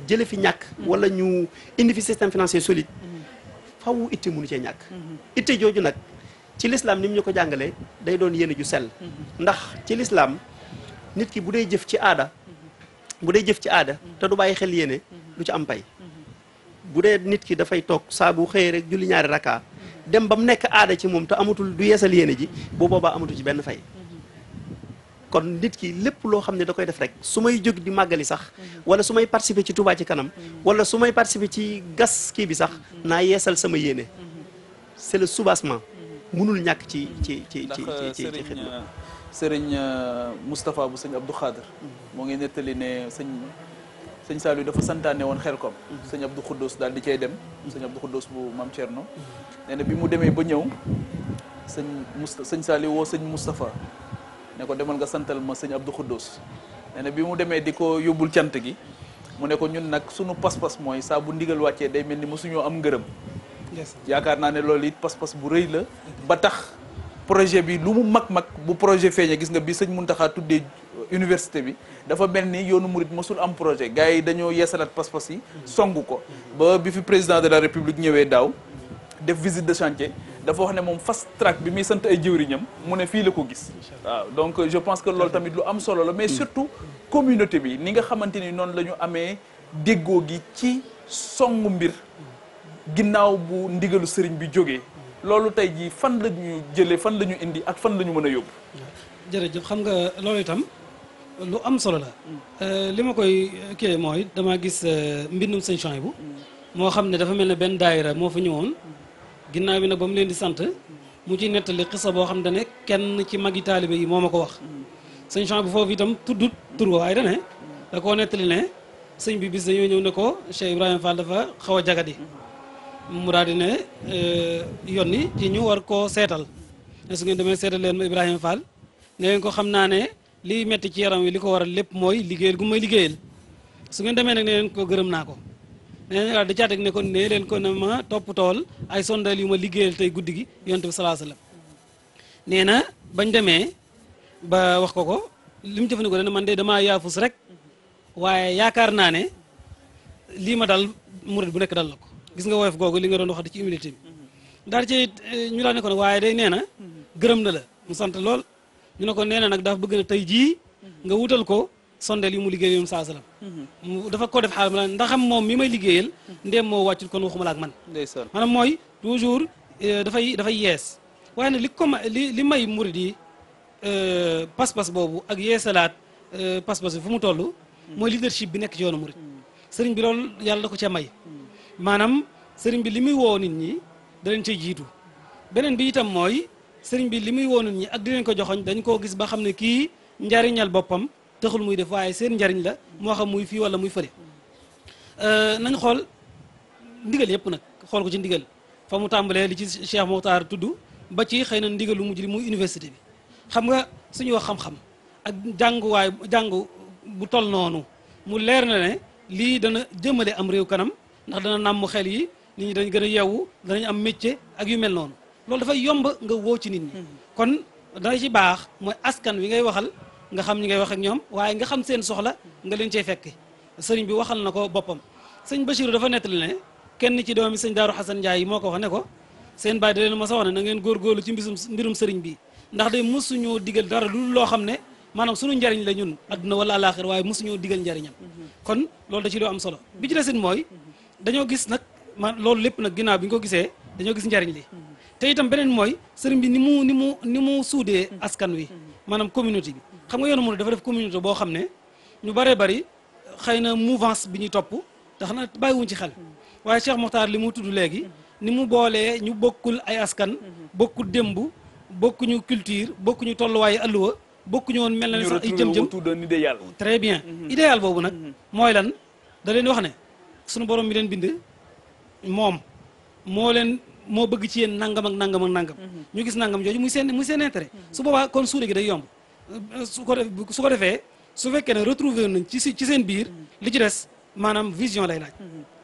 jële fi ñàkk wala ñu indi fi système financier solide faw itte mënu cee ñàkk itte jooju nag ci l'islam ni mu ñu ko jàngalee day doon yéene ju sell ndax ci l'islam nit ki bu dee jëf ci aada te du bàyyi xel yéene du ci am pay bu dee nit ki dafay toog saa bu xëyee rek julli ñaari rakka dem ba mu nekk aada ci moom te amatul du yeesal yéene ji boo boobaa amatu ci benn fay kon nit ki lépp loo xam ne da koy def rek su may jóg di màggali sax wala su may participer ci Touba ci kanam wala su may participer ci gas kii bi sax naa yeesal sama yéene c'est le soubassement mënul ñàkk ci xidma sëriñ Moustapha bu sëñ Abdou Khader moo ngi nettali ne sëñ Saliou dafa santaane woon Xelkom sëñ Abdou Khoudous daal di cay dem sëñ Abdou Khoudous bu Mame Thierno nee na bi mu demee ba ñëw sëñ Saliou woo sëñ Moustapha ne ko demal nga santal ma sëñ Abdou Khoudous nee na bi mu demee di ko yóbbul cant gi mu ne ko ñun nag sunu pas-pas mooy saa bu ndigal wàccee day mel ni mosuñoo am ngërëm yaakaar naa ne loolu it pas-pas bu rëy la ba tax projet bi lu mu mag-mag bu projet feeñee gis nga bi sëñ Mountakha tuddee université bi dafa mel ni yoonu murit mosul am projet gars yi dañoo yeesalaat pas-pas yi songu ko ba bi fi président de la république ñëwee daaw def visite de chantier dafa wax ne moom fast track bi muy sant ay jëwriñam mu ne fii la ko gis waaw donc je pense que loolu tamit lu am solo la mais surtout communauté bi ni nga xamante ni noonu la ñu amee déggoo gi ci songu mbir ginnaaw bu ndigalu sëriñ bi jógee loolu tey jii fan la ñu jëlee fan la ñu indi ak fan la ñu mën a yóbbu jërëjëf xam nga loolu itam lu am solo la li ma koy kii mooy dama gis mbindum sëñ Chouaïbou moo xam ne dafa mel ne benn daayira moo fa ñëwoon ginnaaw bi nag ba mu leen di sant mu ci nettali xisa boo xam ne kenn ci magi taalibe yi moo ma ko wax sëñ Chouaïbou foofu itam tuddut tur waaye da koo nettali ne sëñ bi bis dañoo ñëw ne ko Cheikh Ibrahima Fall dafa xaw a jagadi mu daal di ne yónni ci ñu war koo seetal ne su ngeen demee seetal leen ma Ibrahima Fall ne leen ko xam naa ne liy metti ci yaram wi li ko waral lépp mooy liggéeyal gu may liggéeyal su ngeen demee nag ne leen ko gërëm naa ko nee na da caatek ne ko ne leen ko ne ma topp tool ay sondeel yu ma liggéeyal tey guddi gi yonent bi salaa sallam nee na bañ demee ba wax ko li mu jëfandikoo dana man de damaa yaafus rek waaye yaakaar naa ne lii ma dal murid bu nekk dal la ko gis nga woyof googu li nga doon wax di ci humilité bi daal ci ñu daal ne ko nag waaye day nee na gërëm na la mu sant lool ñu ne ko nee na nag dafa bëgg na tey jii nga wutal ko sondeel yu mu liggéeyal yoon saa salaam dafa ko def xaaral ma ndaxam moom mi may liggéeyal ndéem moo wàccul kon waxuma la ak man maanaam mooy toujours dafay yees waaye nag li may murid yi pas-pas boobu ak yeesalaat pas-pas bi fu mu toll mooy leadership bi nekk ci yoonu murid sëriñ bi loolu yàlla da ko ca may maanaam sëriñ bi li muy woo nit ñi da leen cay jiitu beneen bi itam mooy sëriñ bi li muy woo nit ñi ak di leen ko joxoñ dañ koo gis ba xam ne kii njariñal boppam taxul muy def waaye seen njariñ la moo xam muy fii wala muy fële nañ xool ndigal yëpp nag xool ko ci ndigal fa mu tàmbalee li ci Cheikh Mokhtar tudd ba ci xëy na ndigal lu mujj li muy université bi xam nga suñu wax xam-xam ak jàng bu tol noonu mu leer na ne lii dana jëmale am réew kanam ndax dana nàmm xel yi nit ñi dañ gën a yeewu danañ am métier ak yu mel noonu loolu dafay yomb nga woo ci nit ñi kon dana ci baax mooy askan wi ngay waxal nga xam ñi ngay wax ak ñoom waaye nga xam seen soxla nga leen cey fekk sëriñ bi waxal na ko boppam sëñ Bachir dafa nettali ne kenn ci doomi sëñ Daaru Xasan Njaay yi moo ko wax ne ko seen baay da leen ma sa wax ne na ngeen góorgóorlu ci mbirum sëriñ bi ndax day mosuñoo digal dara lu loo xam ne maanaam suñu njariñ la ñun adduna wala àlaaxir waaye mosuñoo digal njariñam kon loolu da ci loo am solo bi ci desit mooy dañoo gis nag loolu lépp nag ginnaaw bi ñu ko gisee dañoo gis njariñ li te itam beneen mooy sëriñ bi ni mu suudee askan wi maanaam communauté bi xam nga yoonu mu dafa def communauté boo xam ne ñu bëree bëri xëy na mouvance bi ñuy topp tax na bàyyiwuñ ci xel waaye Cheikh Mokhtar li mu tudd léegi ni mu boolee ñu bokkul ay askan bokkul démb bokkuñu culture bokkuñu tolluwaayu alluwa bokkuñu woon mel na sax ay jëm-jëm très bien idéal boobu nag mooy lan da leen wax ne suñu borom mi leen bind moom moo bëgg ci yéen nangam ak nangam ak nangam ñu gis nangam jooju muy seen intérêt su boobaa kon suude gi day yomb su ko defee su fekkee ne retrouver nañ ci seen biir li ci des maanaam vision lay laaj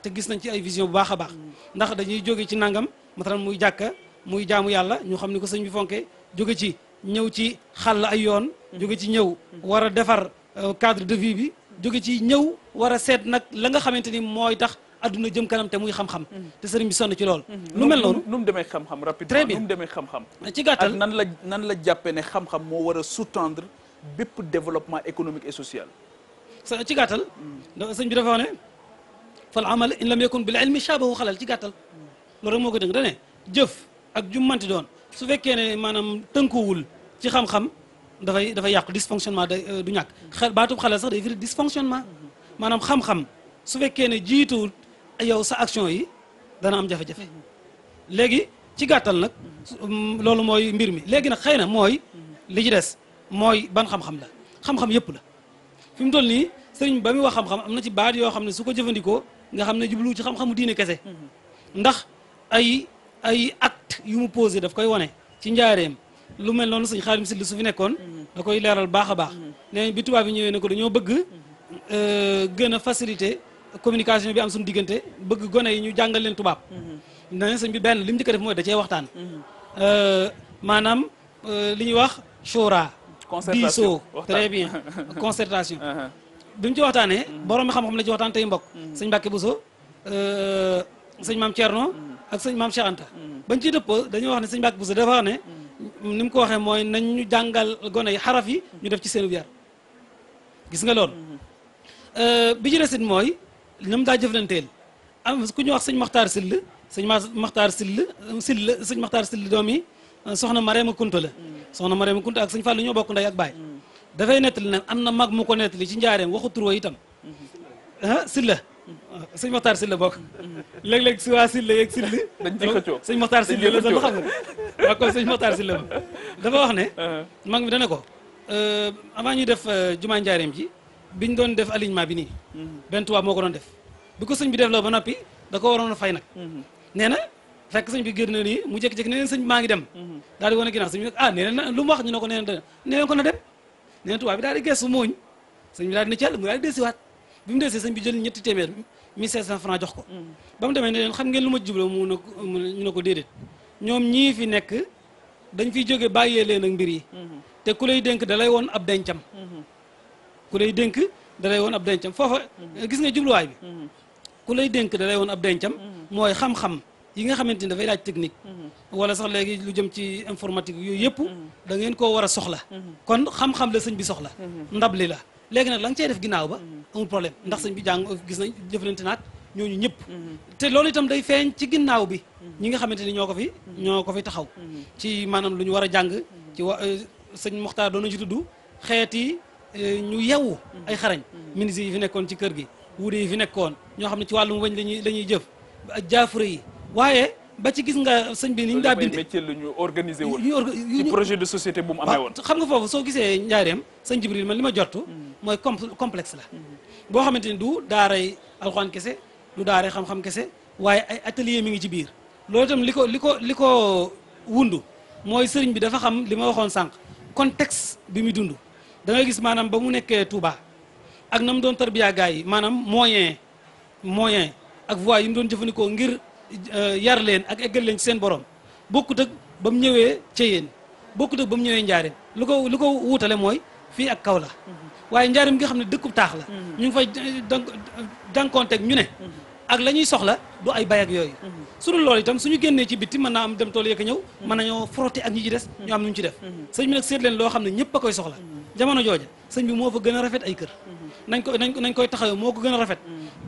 te gis nañ ci ay vision bu baax a baax ndax dañuy jóge ci nangam matalan muy jàkka muy jaamu yàlla ñu xam ni ko sëñ bi fonke jóge ci ñëw ci xàll ay yoon jóge ci ñëw war a defar cadre de vie bi jóge ci ñëw war a seet nag la nga xamante ni mooy tax adduna jëm kanam te muy xam-xam te sëriñ bi sonn ci lool lu mel noonu nu mu demee xam-xam rapidement très bien nu mu demee xam-xam ci gàttal ak nan la jàppee ne xam-xam moo war a sous-tendre bépp développement économique et social ci gàttal sëñ bi dafa wax ne fal amal in lam yakun bil ilmi shabahu xalal ci gàttal loolu rek moo ko dënk dane jëf ak ju manti doon su fekkee ne maanaam tënkuwul ci xam-xam dafay yàqu dysfonctionnement du ñàkk baatub xalal sax day firi dysfonctionnement maanaam xam-xam su fekkee ne jiituwul yow sa action yi dana am jafe-jafe léegi ci gàttal nag loolu mooy mbir mi léegi nag xëy na mooy li ci des mooy ban xam-xam la xam-xam yëpp la fi mu toll nii sëriñ ba muy wax xam-xam am na ci baat yoo xam ne su ko jëfandikoo nga xam ne jublu ci xam-xamu diine kese ndax ay acte yu mu posé daf koy wane ci njaareem lu mel noonu sëñ Xaadim Sill su fi nekkoon da koy leeral baax a baax nee bi tubaab yi ñëwee ne ko dañoo bëgg gën a faciliter communication bi am suñu diggante bëgg gone yi ñu jàngal leen tubaab nee na sëñ bi benn li mu njëkk a def mooy da cee waxtaan maanaam li ñuy wax shura diisoo très bien concertation bi mu ci waxtaanee borom mi xam-xam la ci waxtaan tey mbokk sëñ Mbàkke Buso sëñ Maam Thierno ak sëñ Maam Cheikh Anta bañ ciy dëppoo dañuy wax ne sëñ Mbàkke Buso dafa wax ne ni mu ko waxee mooy nañ ñu jàngal gone yi xaraf yi ñu def ci seen yar gis nga loolu bi ci desit mooy ñoom daa jëflanteel am ku ñu wax sëñ Maxtaar Sill sëñ Maxtaar Sill sëñ Maxtaar Sill doom yi soxna Marema Kunta la soxna Marema Kunta ak sëñ Fàllu ñoo bokk ndey ak baay dafay nettali ne am na mag mu ko nettali ci njaareem waxu turoo itam Silla sëñ Maxtaar Silla bokk léeg-léeg si waa Silla yeeg Sill dañ ci xëccoo sëñ Maxtaar Silla la doon xam nga waaw kon sëñ Maxtaar Silla dafa wax ne mag mi dana ko avant ñuy def jumaa njaareem ji biñ doon def alignement bi nii benn tubaab moo ko doon def bi ko sëñ bi def loo ba noppi da ko waroon a fay nag nee na fekk sëñ bi génn na nii mu jékki-jékki ne leen sëñ bi maa ngi dem daal di wane ginnaaw sëñ bi nag nee na lu mu wax ñu ne ko nee leen ko na dem nee na tubaab bi daal di gestu mooñ sëñ bi daal di ne cell mu daal di desiwaat bi mu desee sëñ bi jël ñetti téeméer 1500 francs jox ko ba mu demee ne leen xam ngeen lu ma jubloo ñu ne ko déedéet ñoom ñii fi nekk dañ fiy jóge bàyyee leen ak mbir yi te ku lay dénk da lay woon ab dencam ku lay dénk da lay woon ab dencam foofa gis nga jubluwaay bi ku lay dénk da lay woon ab dencam mooy xam-xam yi nga xamante ni dafay laaj technique wala sax léegi lu jëm ci informatique yooyu yëpp da ngeen koo war a soxla kon xam-xam la sëñ bi soxla ndab li la léegi nag la nga cey def ginnaaw ba amul problème ndax sëñ bi jàng gis nañ jëflante naag ñooñu ñëpp te loolu itam day feeñ ci ginnaaw bi ñi nga xamante ni ñoo ko fi taxaw ci maanaam lu ñu war a jàng ci sëñ Moxtaar doon na ci tudd xeeti ñu yewu ay xarañ ministre yi fi nekkoon ci kër gi wuude yi fi nekkoon ñoo xam ne ci wàllum wëñ la ñuy jëf jaafure yi waaye ba ci gis nga sëñ bi ni ñu daa bindee métier lu ñu organisé woon ci projet de société bu mu amee woon xam nga foofu soo gisee njaareem sëñ Jibril man li ma jortu mooy complexe la boo xamante ni du daaray alxuraan kese du daaray xam-xam kese waaye ay atelier mi ngi ci biir loolu itam li ko wundu mooy sëriñ bi dafa xam li ma waxoon sànq contexte bi muy dund da ngay gis maanaam ba mu nekkee Touba ak na mu doon tarbiya gaa yi maanaam moyen ak voies yi mu doon jëfandikoo ngir yar leen ak eggal leen ci seen borom bokkut ak ba mu ñëwee Ceyeen bokkut ak ba mu ñëwee Njaareem lu ko wuutale mooy fii ak kaw la waaye Njaareem nga xam ne dëkkub taax la ñu ngi fay jànkoonteeg ñu ne ak la ñuy soxla du ay bay ak yooyu su dul loolu itam suñu génnee ci bitti mën naa am dem tool yëkk ñëw mën nañoo frotter ak ñi ci des ñu am nu ñu ci def sëñ bi nag seet leen loo xam ne ñëpp a koy soxla jamono jooja sëñ bi moo fa gën a rafet ay kër nañ koy taxawee moo ko gën a rafet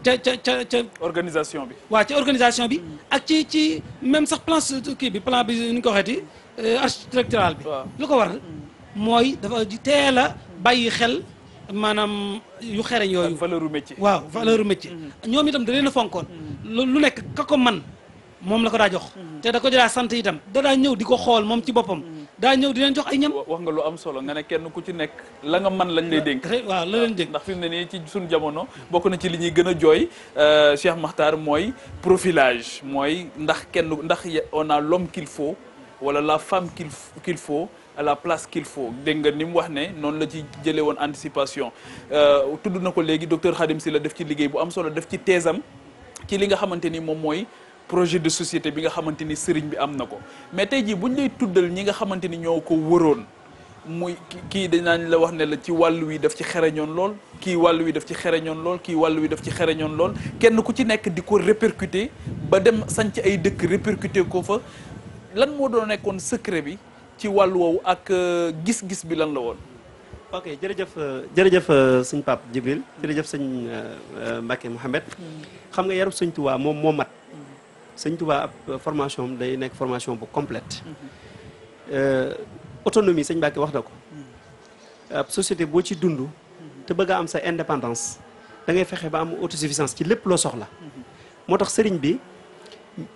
ca organisation bi waaw ci organisation bi ak ci même sax plan bi ni ñu ko waxeeti architectural bi lu ko waral mooy dafa teel a bàyyi xel maanaam yu xereñ yooyu valeur u métier waaw valeur u métier ñoom itam da leen a fonkoon lu nekk ka ko man moom la ko daa jox te da ko daa sant itam da daa ñëw di ko xool moom ci boppam daa ñëw di leen jox ay ñam wax nga lu am solo nga ne kenn ku ci nekk la nga man lañ lay dénk waaw la leen dénk ndax fi mu ne nii ci suñu jamono bokk na ci li ñuy gën a jooy Cheikh Makhtar mooy profilage mooy ndax on a l'homme qu'il faut wala la femme qu'il faut à la place qu'il faut dégg nga ni mu wax ne noonu la ci jëlee woon anticipation tudd na ko léegi docteur Khadim Sylla def ci liggéey bu am solo def ci teesam ci li nga xamante ni moom mooy projet de société bi nga xamante ni sëriñ bi am na ko mais tey jii buñ lay tuddal ñi nga xamante ni ñoo ko wëroon muy kii dañ la wax ne la ci wàllu wi daf ci xereñoon lool kii wàllu wi daf ci xereñoon lool kii wàllu wi daf ci xereñoon lool kenn ku ci nekk di ko répercuter ba dem sanc ay dëkk répercuter ko fa lan moo doon nekkoon secret bi ci wàllu woowu ak gis-gis bi lan la woon. ok jërëjëf sëñ Pape Djibril jërëjëf sëñ Mbacke Mouhamed xam nga yarub sëñ Touba moom moo mat sëñ Touba ab formation am day nekk formation bu complète autonomie sëñ Mbacke wax na ko ab société boo ci dund te bëgg a am sa indépendance da ngay fexe ba am autosuffisance ci lépp loo soxla moo tax sëriñ bi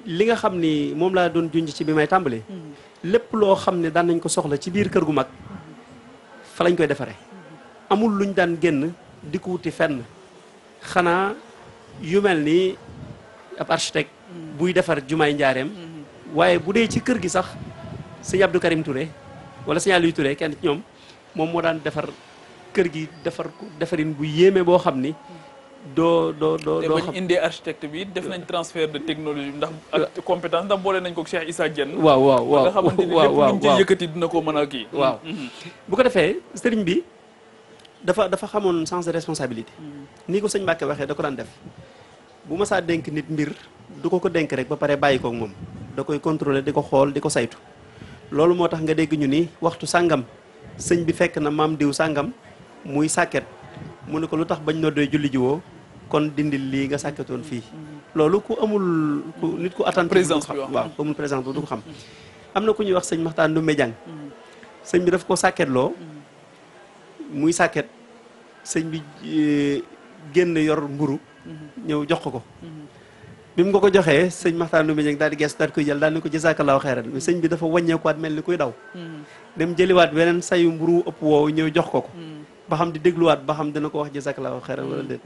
li nga xam ni moom laa doon junj ci bi may tàmbalee lépp loo xam ne daan nañ ko soxla ci biir kër gu mag fa lañ koy defaree amul luñ daan génn di ko wuti fenn xanaa yu mel ni ab architecte buy defar jumaay njaareem waaye bu dee ci kër gi sax sëñ Abdou Karim Touré wala sëñ Aliou Touré kenn ci ñoom moom moo daan defar kër gi defar ko defarin bu yéeme boo xam ni doo te ba ñu indee architecte bi def nañ transfert de technologie ndax ak compétence ndax boole nañ ko Cheikh Issa Diène. waaw nga xamante ni lépp luñ ci yëkkati dina ko mën a kii. waaw bu ko defee sëriñ bi dafa xamoon sens de responsabilité. ni ko sëñ Mbacke waxee da ko daan def bu ma saa dénk nit mbir du ko dénk rek ba pare bàyyi koog moom da koy contrôler di ko xool di ko saytu. loolu moo tax nga dégg ñu ni waxtu sàngam sëñ bi fekk na maam diw sàngam muy sàkket mu ne ko lu tax bañ noddee julli jiwoo kon dindil lii nga sàkketoon fii loolu ku amul nit ku attentif présence du ko xam waaw ku amul présence du ko xam am na ku ñuy wax sëñ Maxtaan du Médiang sëñ bi daf ko sàkketloo muy sàkket sëñ bi génn yor mburu ñëw jox ko bi mu ko joxee sëñ Maxtaan du Médiang daal di gees daal di koy jël daal ni ko jazaakallahu xayran mais sëñ bi dafa wàññeekuwaat mel ni kuy daw dem jëliwaat beneen sayu mburu ëpp woowu ñëw jox ko ba xam di dégluwaat ba xam dina ko wax jazakallahu xeeran wala déet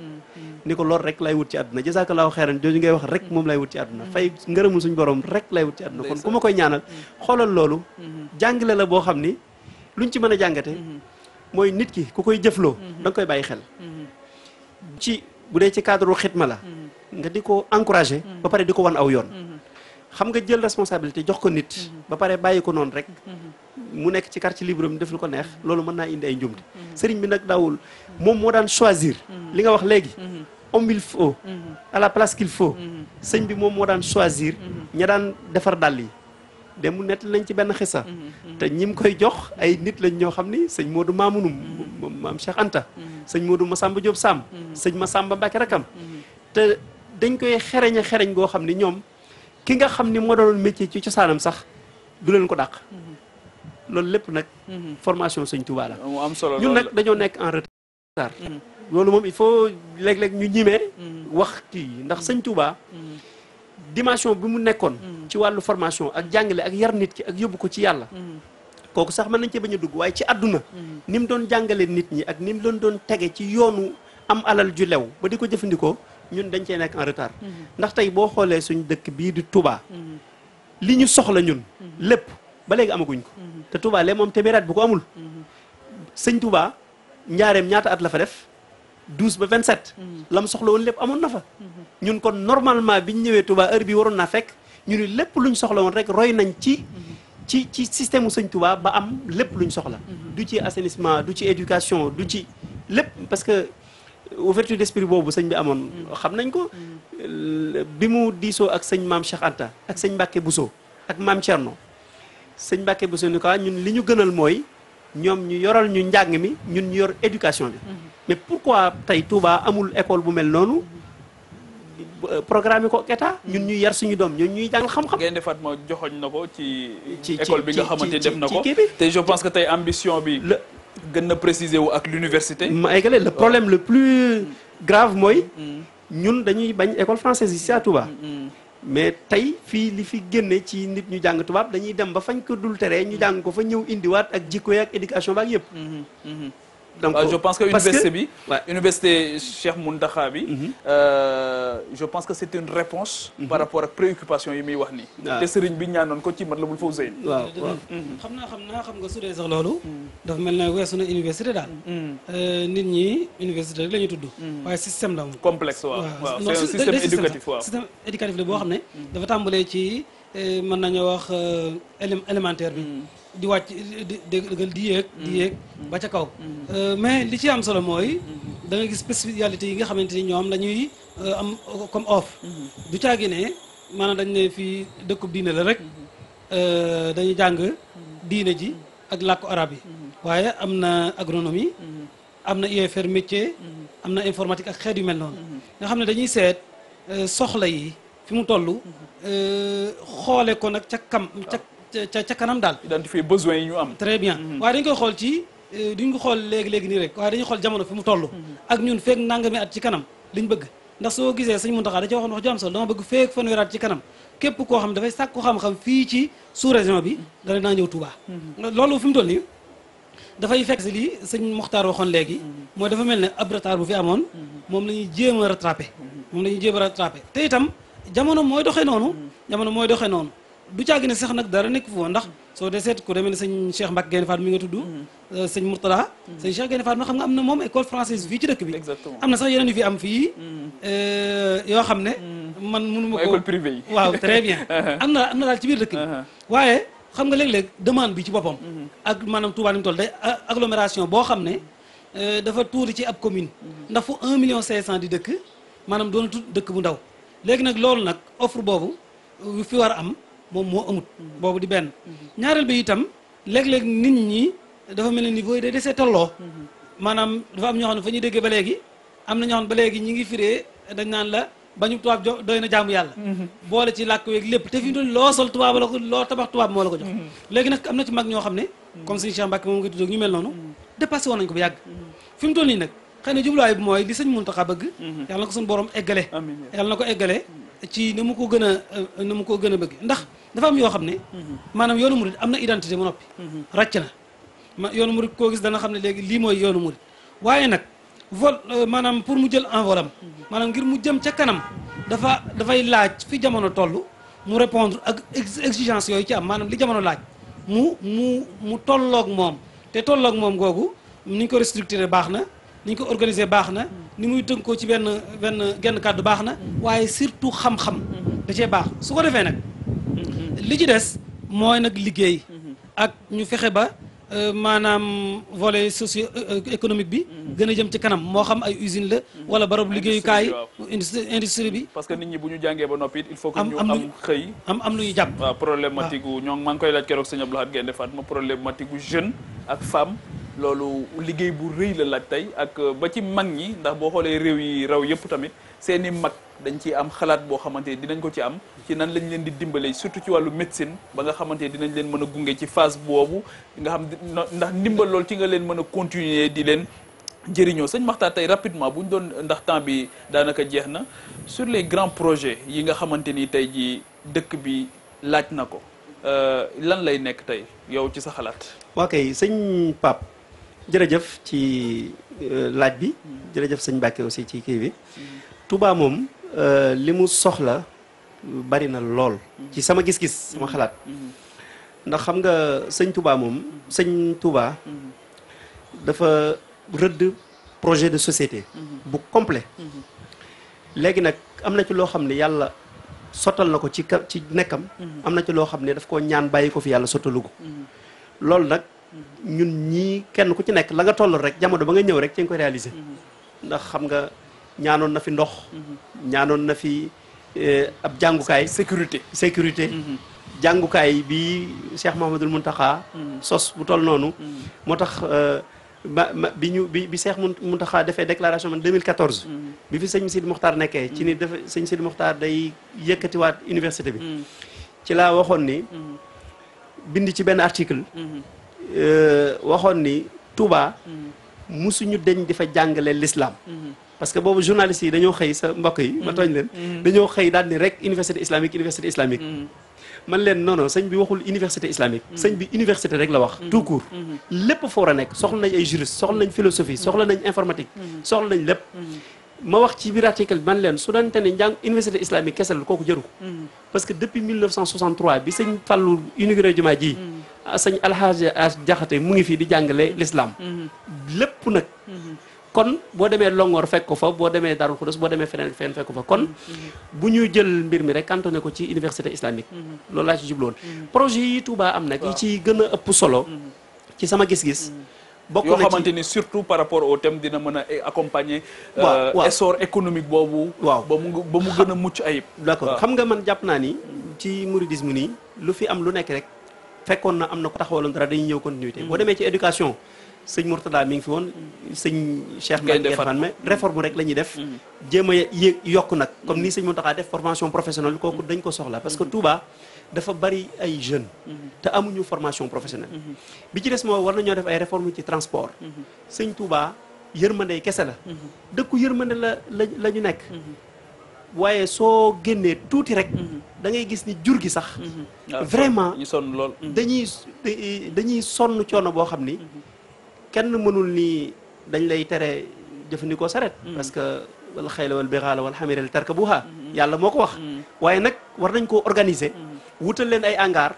ni ko lool rek lay wut ci àdduna jazakallahu xeeran jooju ngay wax rek moom lay wut ci àdduna fay ngërëmul suñu borom rek lay wut ci àdduna kon ku ma koy ñaanal xoolal loolu jàngale la boo xam ni luñ ci mën a jàngate mooy nit ki ku koy jëfloo da nga koy bàyyi xel ci bu dee ci cadre xitma la nga di ko encouragé ba pare di ko wan aw yoon xam nga jël responsabilité jox ko nit ba pare bàyyi ko noonu rek mu nekk ci quartier libre mi def lu ko neex loolu mën naa indi ay njumte sëriñ bi nag daawul moom moo daan choisir li nga wax léegi homme il faut à la place qu'il faut sëñ bi moom moo daan choisir ña daan defar dàll yi dem mu nett lañ ci benn xisa te ñi mu koy jox ay nit lañ ñoo xam ni sëñ Modou Mamounum maam Cheikh Anta sëñ Modou Massamba Diop Sam sëñ Massamba Mbacke rakam te dañ koy xereñ goo xam ni ñoom ki nga xam ni moo doon métier ci cosaanam sax du leen ko dàq loolu lépp nag formation sëñ Touba la mu am solo ñun nag dañoo nekk en retard loolu moom il faut léeg-léeg ñu ñimee wax kii ndax sëñ Touba dimension bi mu nekkoon ci wàllu formation ak jàngale ak yar nit ki ak yóbbu ko ci yàlla kooku sax mën nañ ci bañ a dugg waaye ci àdduna ni mu doon jàngale nit ñi ak ni mu doon tege ci yoonu am alal ju lew ba di ko jëfandikoo ñun dañ cee nekk en retard ndax tey boo xoolee suñ dëkk bii di Touba li ñu soxla ñun lépp ba léegi amaguñ ko te Touba lee moom téeméeraat bu ko amul sëñ Touba njaareem ñaata at la fa def 12 ba 27 la mu soxla woon lépp amoon na fa ñun kon normalement biñ ñëwee Touba heure bi waroon naa fekk ñu ni lépp luñ soxla woon rek roy nañ ci système mu sëñ Touba ba am lépp luñ soxla du ci assainissement du ci éducation du ci lépp parce que ouverture d'esprit boobu sëñ bi amoon xam nañ ko bi mu diisoo ak sëñ maam Cheikh Anta ak sëñ Mbacke Bousso ak maam Thierno sëñ Mbacke Bousso ni ko ñun li ñu gënal mooy ñoom ñu yoral ñu njàng mi ñun ñu yor éducation bi mais pourquoi tey Touba amul école bu mel noonu programme ko état ñun ñuy yar suñu doom ñun ñuy jàngal xam-xam. Gaynde Fatma joxoñ na ko ci école bi nga xamante def na ko kii bi te je pense que tey ambition bi gën na préciser wu ak l'université. ma eggale le problème le plus grave mooy ñun dañuy bañ école française yi ci à Touba mais tey fii li fi génne ci nit ñu jàng tubaab dañuy dem ba fañ ko dul teree ñu jàng ko fa ñëw indiwaat ak jikko ak éducation ba ak yëpp. donc je pense que université bi université Cheikh Mountakha bi je pense que c'est une réponse par rapport ak préoccupation yi muy wax nii te sëriñ bi ñaanoon ko ci Matlabul Fawzayni waaw xam nga su dee sax loolu dafa mel ne weesu na université daal nit ñi université rek la ñuy tudd waaye système la moom complexe waaw c'est un système éducatif waaw système éducatif la boo xam ne dafa tàmbalee ci mën nañoo wax élémentaire bi di wàcc di yéeg ba ca kaw mais li ci am solo mooy da nga gis spécialité yi nga xamante ni ñoom la ñuy am comme offre du caagi ne maanaam dañ ne fii dëkkub diine la rek dañuy jàng diine ji ak làkku arab yi waaye am na agronomie am na UFR métier am na informatique ak xeet yu mel noonu nga xam ne dañuy seet soxla yi fi mu toll xoole ko nag ca kanam daal. identifier besoins yi ñu am. très bien waaye dañ koy xool ci duñ ko xool léegi nii rek waaye dañuy xool jamono fi mu toll. ak ñun feeg nangami at ci kanam liñ bëgg ndax soo gisee sëñ Mountakha da ca waxoon wax ju am solo dama bëgg feeg fanweeri at ci kanam képp koo xam dafay sàkku xam-xam fii ci sous région bi dana naa ñëw Touba. loolu fi mu toll nii dafay fekk si lii sëñ Mokhtar waxoon léegi mooy dafa mel ne ab retard bu fi amoon moom la ñuy jéem a rattrapé. moom la ñuy jéem a rattrapé te itam jamono mooy doxee noonu. du caagi ne sax nag dara nekk foofu ndax soo dee seet ku demee ne sëñ Cheikh Mbacke Gaïndé Fatma mi nga tudd sëñ Mourtada sëñ Cheikh Gaïndé Fatma xam nga am na moom école française fii ci dëkk bi exactement am na sax yeneen yu fi am fii yoo xam ne man mënu ma ko école privée yi waaw très bien am na daal ci biir dëkk bi waaye xam nga léeg-léeg demande bi ci boppam ak maanaam Touba ni mu toll day agglomération boo xam ne dafa tuuti ci ab commune ndax fu 1,5 million di dëkk maanaam doona tudd dëkk bu ndaw léegi nag loolu nag offre boobu fi war a am moom moo amut boobu di benn ñaareel bi itam léeg-léeg nit ñi dafa mel ne niveau yi day desee tolloo maanaam dafa am ñoo xam ne fa ñuy déggee ba léegi am na ñoo xam ne ba léegi ñi ngi firee dañ naan la bañu tubaab doy na jaamu yàlla boole ci làkk weeg lépp te fi mu toll loo sol tubaab la ko loo tabax tubaab moo la ko jox léegi nag am na ci mag ñoo xam ne comme sëñ Cheikh Mbacke moom nga tudd ñu mel noonu dépassé woon nañ ko bu yàgg fi mu toll nii nag xëy na jubluwaay bi mooy li sëñ Mountakha bëgg yàlla na ko suñu borom eggale yàlla na ko eggale ci na mu ko gën a bëgg ndax dafa am yoo xam ne maanaam yoonu murid am na identité ba noppi ràcc na yoonu murid koo gis dana xam ne léegi lii mooy yoonu murid waaye nag maanaam pour mu jël envol am maanaam ngir mu jëm ca kanam dafay laaj fi jamono toll mu répondre ak exigence yooyu ci am maanaam li jamono laaj mu tolloog moom te tolloog moom googu ni ñu ko restructuré baax na ni ñu ko organisé baax na ni muy tënkoo ci genn kàddu baax na waaye surtout xam-xam da cee baax su ko defee nag li ci des mooy nag liggéey ak ñu fexe ba maanaam volet socio économique bi gën a jëm ci kanam moo xam ay usine la wala barabu liggéeyukaay industrie bi parce que nit ñi bu ñu jàngee ba noppi il faut que ñu am xëy am lu ñu jàpp waaw problématique gu ñoo maa ngi koy laaj keroog sëñ Abdou Lahad Gaïndé Fatma problématique gu jeune ak femme loolu liggéey bu rëy la laaj tey ak ba ci mag ñi ndax boo xoolee réew yi raw yëpp tamit seeni mag dañ ci am xalaat boo xamante ni dinañ ko ci am ci nan lañ leen di dimbale surtout ci wàllu médecine ba nga xamante ni dinañ leen mën a gunge ci phase boobu nga xam ndax ndimbal loolu ci nga leen mën a continuer di leen jëriñoo sëñ Makhtar tey rapidement bu ñu doon ndax temps bi daanaka jeex na sur les grands projets yi nga xamante ni tey ji dëkk bi laaj na ko lan lay nekk tey yow ci sa xalaat. waa kay sëñ Pape jërëjëf ci laaj bi jërëjëf sëñ Mbacke aussi ci kii bi Touba moom li mu soxla bari na lool ci sama gis-gis sama xalaat ndax xam nga sëñ Touba moom sëñ Touba dafa rëdd projet de société bu complet léegi nag am na ci loo xam ne yàlla sottal na ko ci nekkam am na ci loo xam ne daf koo ñaan bàyyi ko fi yàlla sottalu ko loolu nag ñun ñii kenn ku ci nekk la nga toll rek jamono ba nga ñëw rek ci nga ko réaliser ndax xam nga ñaanoon na fi ndox ñaanoon na fi ab jàngukaay sécurité jàngukaay bi Cheikh Mouhamadoul Mountakha sos bu toll noonu moo tax bi Cheikh Mountakha defee déclaration man 2014 bi fi sëñ Sidi Mokhtar nekkee ci ni dafa sëñ Sidi Mokhtar day yëkkatiwaat université bi ci laa waxoon ni bind ci benn article waxoon ni Touba musuñu deñ di fa jàngale l'islam parce que boobu journalistes yi dañoo xëy sa mbokk yi ma tooñ leen dañoo xëy daal ni rek université islamique man leen non sëñ bi waxul université islamique sëñ bi université rek la wax tout court lépp fa war a nekk soxla nañ ay juriste soxla nañ philosophie soxla nañ informatique soxla nañ lépp ma wax ci biir article bi man leen su dante ne njàng université islamique kese la kooku jëru ko parce que depuis 1963 bi sëñ Fallou inauguré jumaa ji sëñ Alhaji Jaxate mu ngi fii di jàngale l'islam lépp nag kon boo demee Longoor fekk ko fa boo demee Darou Khoudoss boo demee feneen fekk ko fa kon bu ñu jël mbir mi rek cantonné ko ci université islamique loolu laa ci jubloon projet yi Touba am nag yi ci gën a ëpp solo ci sama gis-gis bokk na ci yoo xamante ni surtout par rapport au thème dina mën a accompagner essor économique boobu waaw ba mu gën a mucc ayib d'accord xam nga man jàpp naa ni ci mouridisme nii lu fi am lu nekk rek fekkoon na am na ko taxawaloon dara dañuy ñëw continuité boo demee ci éducation sëñ Mourtada mi ngi fi woon sëñ Cheikh Gaïndé Fatma réforme rek la ñuy def jéem a yokk nag comme ni sëñ Mountakha def formation professionnelle kooku dañ ko soxla parce que Touba dafa bari ay jeunes te amuñu formation professionnelle bi ci des moo war nañoo def ay réforme ci transport sëñ Touba yërmande kese la dëkku yërmande la ñu nekk waaye soo génnee tuuti rek da ngay gis ni jur gi sax vraiment ñu sonn lool dañuy sonn coono boo xam ni kenn mënul ni dañ lay tere jëfandikoo saret parce que wal xayla wal bixaala wal xamira li tarkabuha yàlla moo ko wax waaye nag war nañ koo organiser wutal leen ay hangar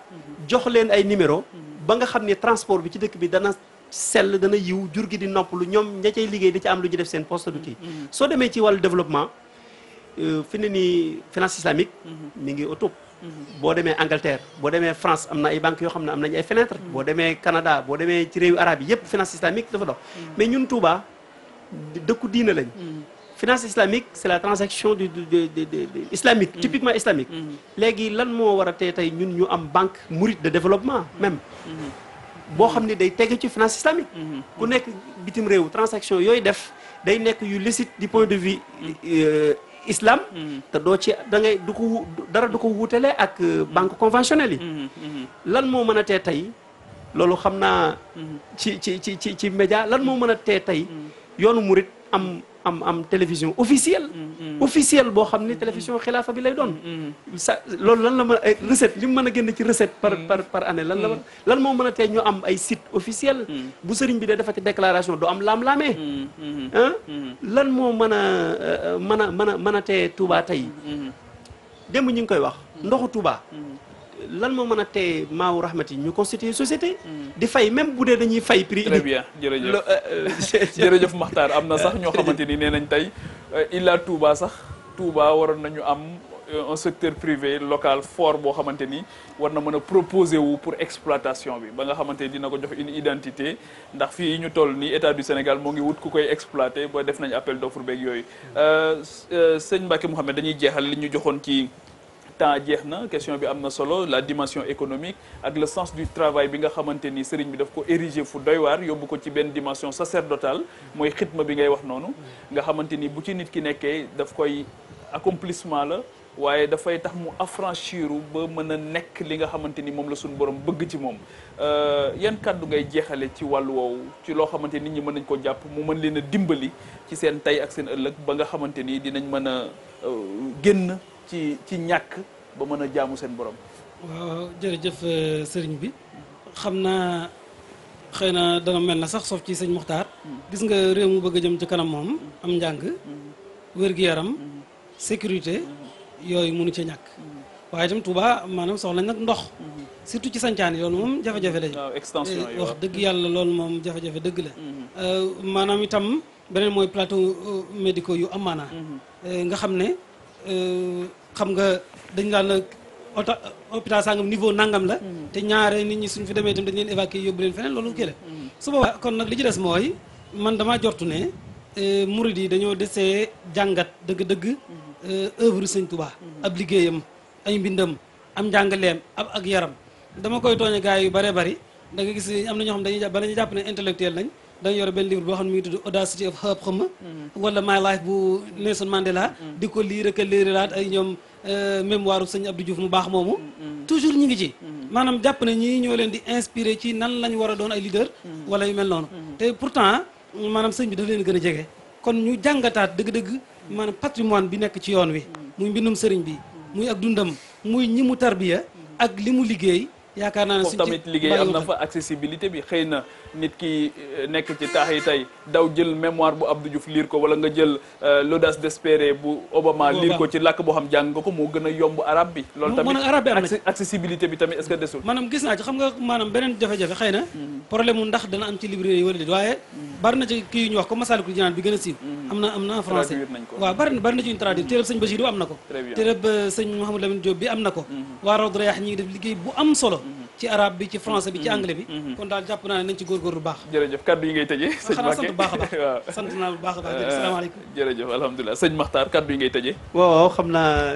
jox leen ay numéro ba nga xam ne transport bi ci dëkk bi dana sell dana yiw jur gi di noppalu ñoom ña cay liggéey di ci am lu ñu def seen poste du kii soo demee ci wàllu développement fi ne nii finance islamique mi ngi au top boo demee Angleterre boo demee France am na ay banques yoo xam ne am nañu ay fenêtres boo demee Canada boo demee ci réewu arab yi yëpp finance islamique dafa dox mais ñun Touba dëkku diina lañ finance islamique c'est la transaction du islamique typiquement islamique léegi lan moo war a tey ñun ñu am banque mouride de développement même boo xam ne day tege ci finance islamique ku nekk bitim réew transaction yooyu def day nekk yu licite du point de vue islam te doo ci da ngay dara du ko wuutale ak banque conventionnelle yi lan moo mën a tey loolu xam naa ci média lan moo mën a tey yoonu murit am télévision officielle boo xam ni télévision xilaafa bi lay doon loolu lan la mën a recette li mu mën a génn ci recette par année lan moo mën a tey ñu am ay site officiel bu sëriñ bi dee defati déclaration du am laam-laamee lan moo mën a tey Touba tey démb ñu ngi koy wax ndoxu Touba lan moo mën a tee Maawu Rahmati ñu constituer société di fay même bu dee dañuy fay prix très bien jërëjëf Makhtar am na sax ñoo xamante ni nee nañ tey illa Touba sax Touba waroon nañu am un secteur privé local fort boo xamante ni war na mën a proposer wu pour exploitation bi ba nga xamante ni dina ko jox une identité ndax fii ñu toll nii état du Sénégal moo ngi wut ku koy exploiter ba def nañ appel d'offre beeg yooyu sëñ Mbacké Mouhamed dañuy jeexal li ñu joxoon ci temps jeex na question bi am na solo la dimension économique ak le sens du travail bi nga xamante ni sëriñ bi daf ko ériger fu doy waar yóbbu ko ci benn dimension sacerdotale mooy xitma bi ngay wax noonu nga xamante ni bu ci nit ki nekkee daf koy accomplissement la waaye dafay tax mu affranchiru ba mën a nekk li nga xamante ni moom la suñu borom bëgg ci moom yan kàddu ngay jeexale ci wàllu woowu ci loo xamante nit ñi mën nañ ko jàpp mu mën leen a dimbali ci seen tey ak seen ëllëg ba nga xamante ni dinañ mën a génn ci ñàkk ba mën a jaamu seen borom. waaw jërëjëf sëriñ bi xam naa xëy na dana mel na sax sof ci sëñ Muxtaar gis nga réew mu bëgg a jëm ci kanam moom am njàng wér-gu-yaram sécurité yooyu mënu ci ñàkk waaye itam Touba maanaam soxla nag ndox surtout ci sancaan yi loolu moom jafe-jafe lañu extension yi wax dëgg yàlla loolu moom jafe-jafe dëgg la maanaam itam beneen mooy plateau médicaux yu am maanaa nga xam ne xam nga dañ daan hôpital sangam niveau nangam la te ñaare nit ñi suñ fi demee itam dañ leen évacuer yóbbu leen feneen loolu kii la su boobaa kon nag li ci des mooy man damaa jortu ne murid yi dañoo desee jàngat dëgg-dëgg œuvre Sëñ Touba ab liggéeyam ay mbindam am njàngaleem ak yaram dama koy tooñe gars yu bare bari da nga gis am na ñoo xam dañuy bala ñu jàpp ne intellectuel lañ dañu yore benn livre boo xam ne mi ngi tudd Audacity of Hope xam wala My Life bu Nelson Mandela di ko lire ak léeralaat ay ñoom mémoire sëñ Abdou Diouf mu baax moomu toujours ñi ngi ci maanaam jàpp ne ñii ñoo leen di inspiré ci nan lañ war a doon ay leader wala yu mel noonu te pourtant maanaam sëñ bi daf leen gën a jege kon ñu jàngataat dëgg-dëgg maanaam patrimoine bi nekk ci yoon wi muy mbindum sëriñ bi muy ak dundam muy ñi mu tarbiya ak li mu liggéey yaakaar naa ne foofu tamit liggéey am na fa accessibilité bi xëy na nit ki nekk ci taax yi tey daw jël mémoire bu Abdou Diouf lire ko wala nga jël l'audace d'espérer bu Obama lire ko ci làkk boo xam jàng nga ko moo gën a yomb arabe bi loolu tamit accessibilité bi tamit est-ce que desul maanaam gis naa ci xam nga maanaam beneen jafe-jafe xëy na problème mu ndax dana am ci librairie yi wala déet waaye bari na ci kii yu ñu wax comme Masaalikul Jinaan bi gën a siiw am na en français waaw bari na ci ñu traduire téereb sëñ Bachir am na ko téereb sëñ Mouhamadou Lamine Diop bi am na ko waa Rawdu Rayaahiin ñi ngi def liggéey bu am solo ci arabe bi ci français bi ci anglais bi kon daal jàpp naa ne nañ ci góorgóorlu baax jërëjëf kaddu yi ngay tëjee sëñ xanaa sant bu baax a baax sant naa bu baax a baax asalaamaaleykum jërëjëf alhamdulilah sëñ Makhtar kaddu yi ngay tëjee waaw xam naa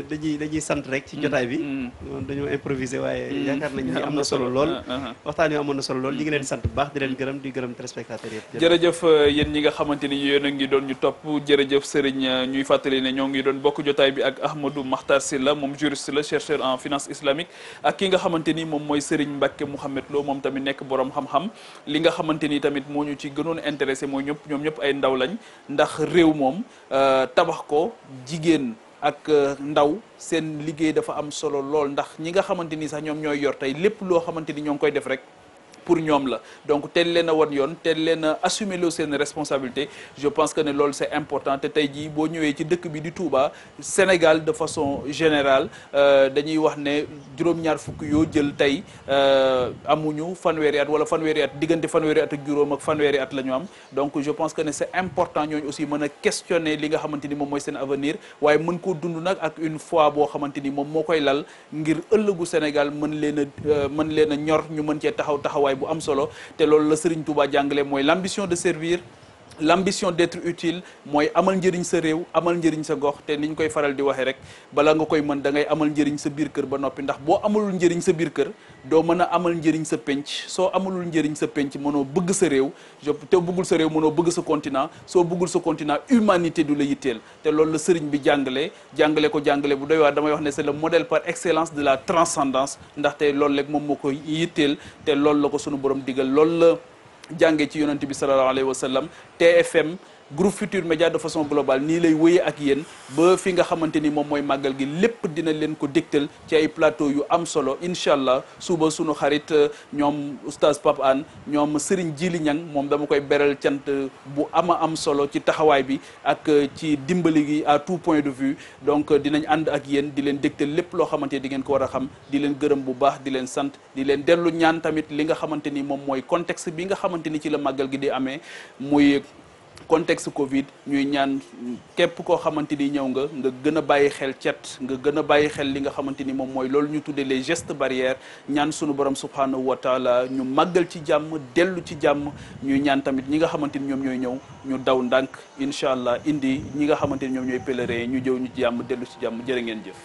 dañuy sant rek ci jotaay bi dañoo improviser waaye yaakaar nañ ni am na solo lool waxtaan wi amoon na solo lool ñi ngi leen sant bu baax di leen gërëm di gërëm téléspectateurs yëpp jërëjëf yéen ñi nga xamante ni yéen a ngi doon ñu topp jërëjëf sëriñ ñuy fàttali ne ñoo ngi doon bokk jotaay bi ak Ahmadou Makhtar Sylla moom juriste la chercheur en finance islamique ak ki nga xamante ni moom mooy sëriñ Mbacké Mouhamed Lo moom tamit nekk borom xam-xam li nga xamante ni tamit moo ñu ci gënoon intéressé mooy ñoom ñëpp ay ndaw lañ ndax réew moom tabax ko jigéen ak ndaw seen liggéey dafa am solo lool ndax ñi nga xamante ni sax ñoom ñooy yor tey lépp loo xamante ni ñoo ngi koy def rek pour ñoom la donc teel leen a wan yoon teel leen a assumer loo seen responsabilité je pense que ne loolu c'est important te tey jii boo ñëwee ci dëkk bi di Touba Sénégal de façon générale dañuy wax ne juróom-ñaar fukk yoo jël tey amuñu fanweeri at wala fanweeri at diggante fanweeri at ak juróom ak fanweeri at la ñu am donc je pense que ne c'est important ñooñu aussi mën a questionner li nga xamante ni moom mooy seen avenir waaye mën koo dund nag ak une foi boo xamante ni moom moo koy lal ngir ëllëgu Sénégal mën leen a ñor ñu mën cee taxawaay bu am solo te loolu la Serigne Touba jàngale mooy l'ambition de servir l'ambition d'être utile mooy amal njëriñ sa réew amal njëriñ sa gox te ni ñu koy faral di waxee rek bala nga koy mën da ngay amal njëriñ sa biir kër ba noppi ndax boo amalul njëriñ sa biir kër doo mën a amal njëriñ sa penc soo amalul njëriñ sa penc mënoo bëgg sa réew te bëggul sa réew mënoo bëgg sa continent soo bëggul sa continent humanité du la yitteel te loolu la sëriñ bi jàngale bu doy waar damay wax ne c'est le modèle par excellence de la transcendance ndaxte loolu rek moom moo koy yitteel te loolu la ko sunu borom digal loolu la jàngee ci yonent bi sallallahu alayhi wa sallam TFM groupe Futurs Médias de façon globale nii lay wéyee ak yéen ba fi nga xamante ni moom mooy màggal gi lépp dina leen ko dégtal ci ay plateau yu am solo incha allah suba sunu xarit ñoom oustaz Pape Anne ñoom Serigne Djili Niang moom dama koy beral cant bu am solo ci taxawaay bi ak ci dimbali gi à tout point de vue donc dinañ ànd ak yéen di leen dégtal lépp loo xamante ni di ngeen ko war a xam di leen gërëm bu baax di leen sant di leen dellu ñaan tamit li nga xamante ni moom mooy contexte bi nga xamante ni ci la màggal gi di amee muy contexte Covid ñuy ñaan képp koo xamante ni ñëw nga gën a bàyyi xel cet nga gën a bàyyi xel li nga xamante ni moom mooy loolu ñu tuddee les gestes barrières ñaan sunu borom subhanahu wa taala ñu màggal ci jàmm dellu ci jàmm ñuy ñaan tamit ñi nga xamante ni ñoom ñooy ñëw ñu daw ndànk incha allah indi ñi nga xamante ni ñoom ñooy pèlerins ñu jëw ñu ci jàmm dellu ci jàmm jërë ngeen jëf.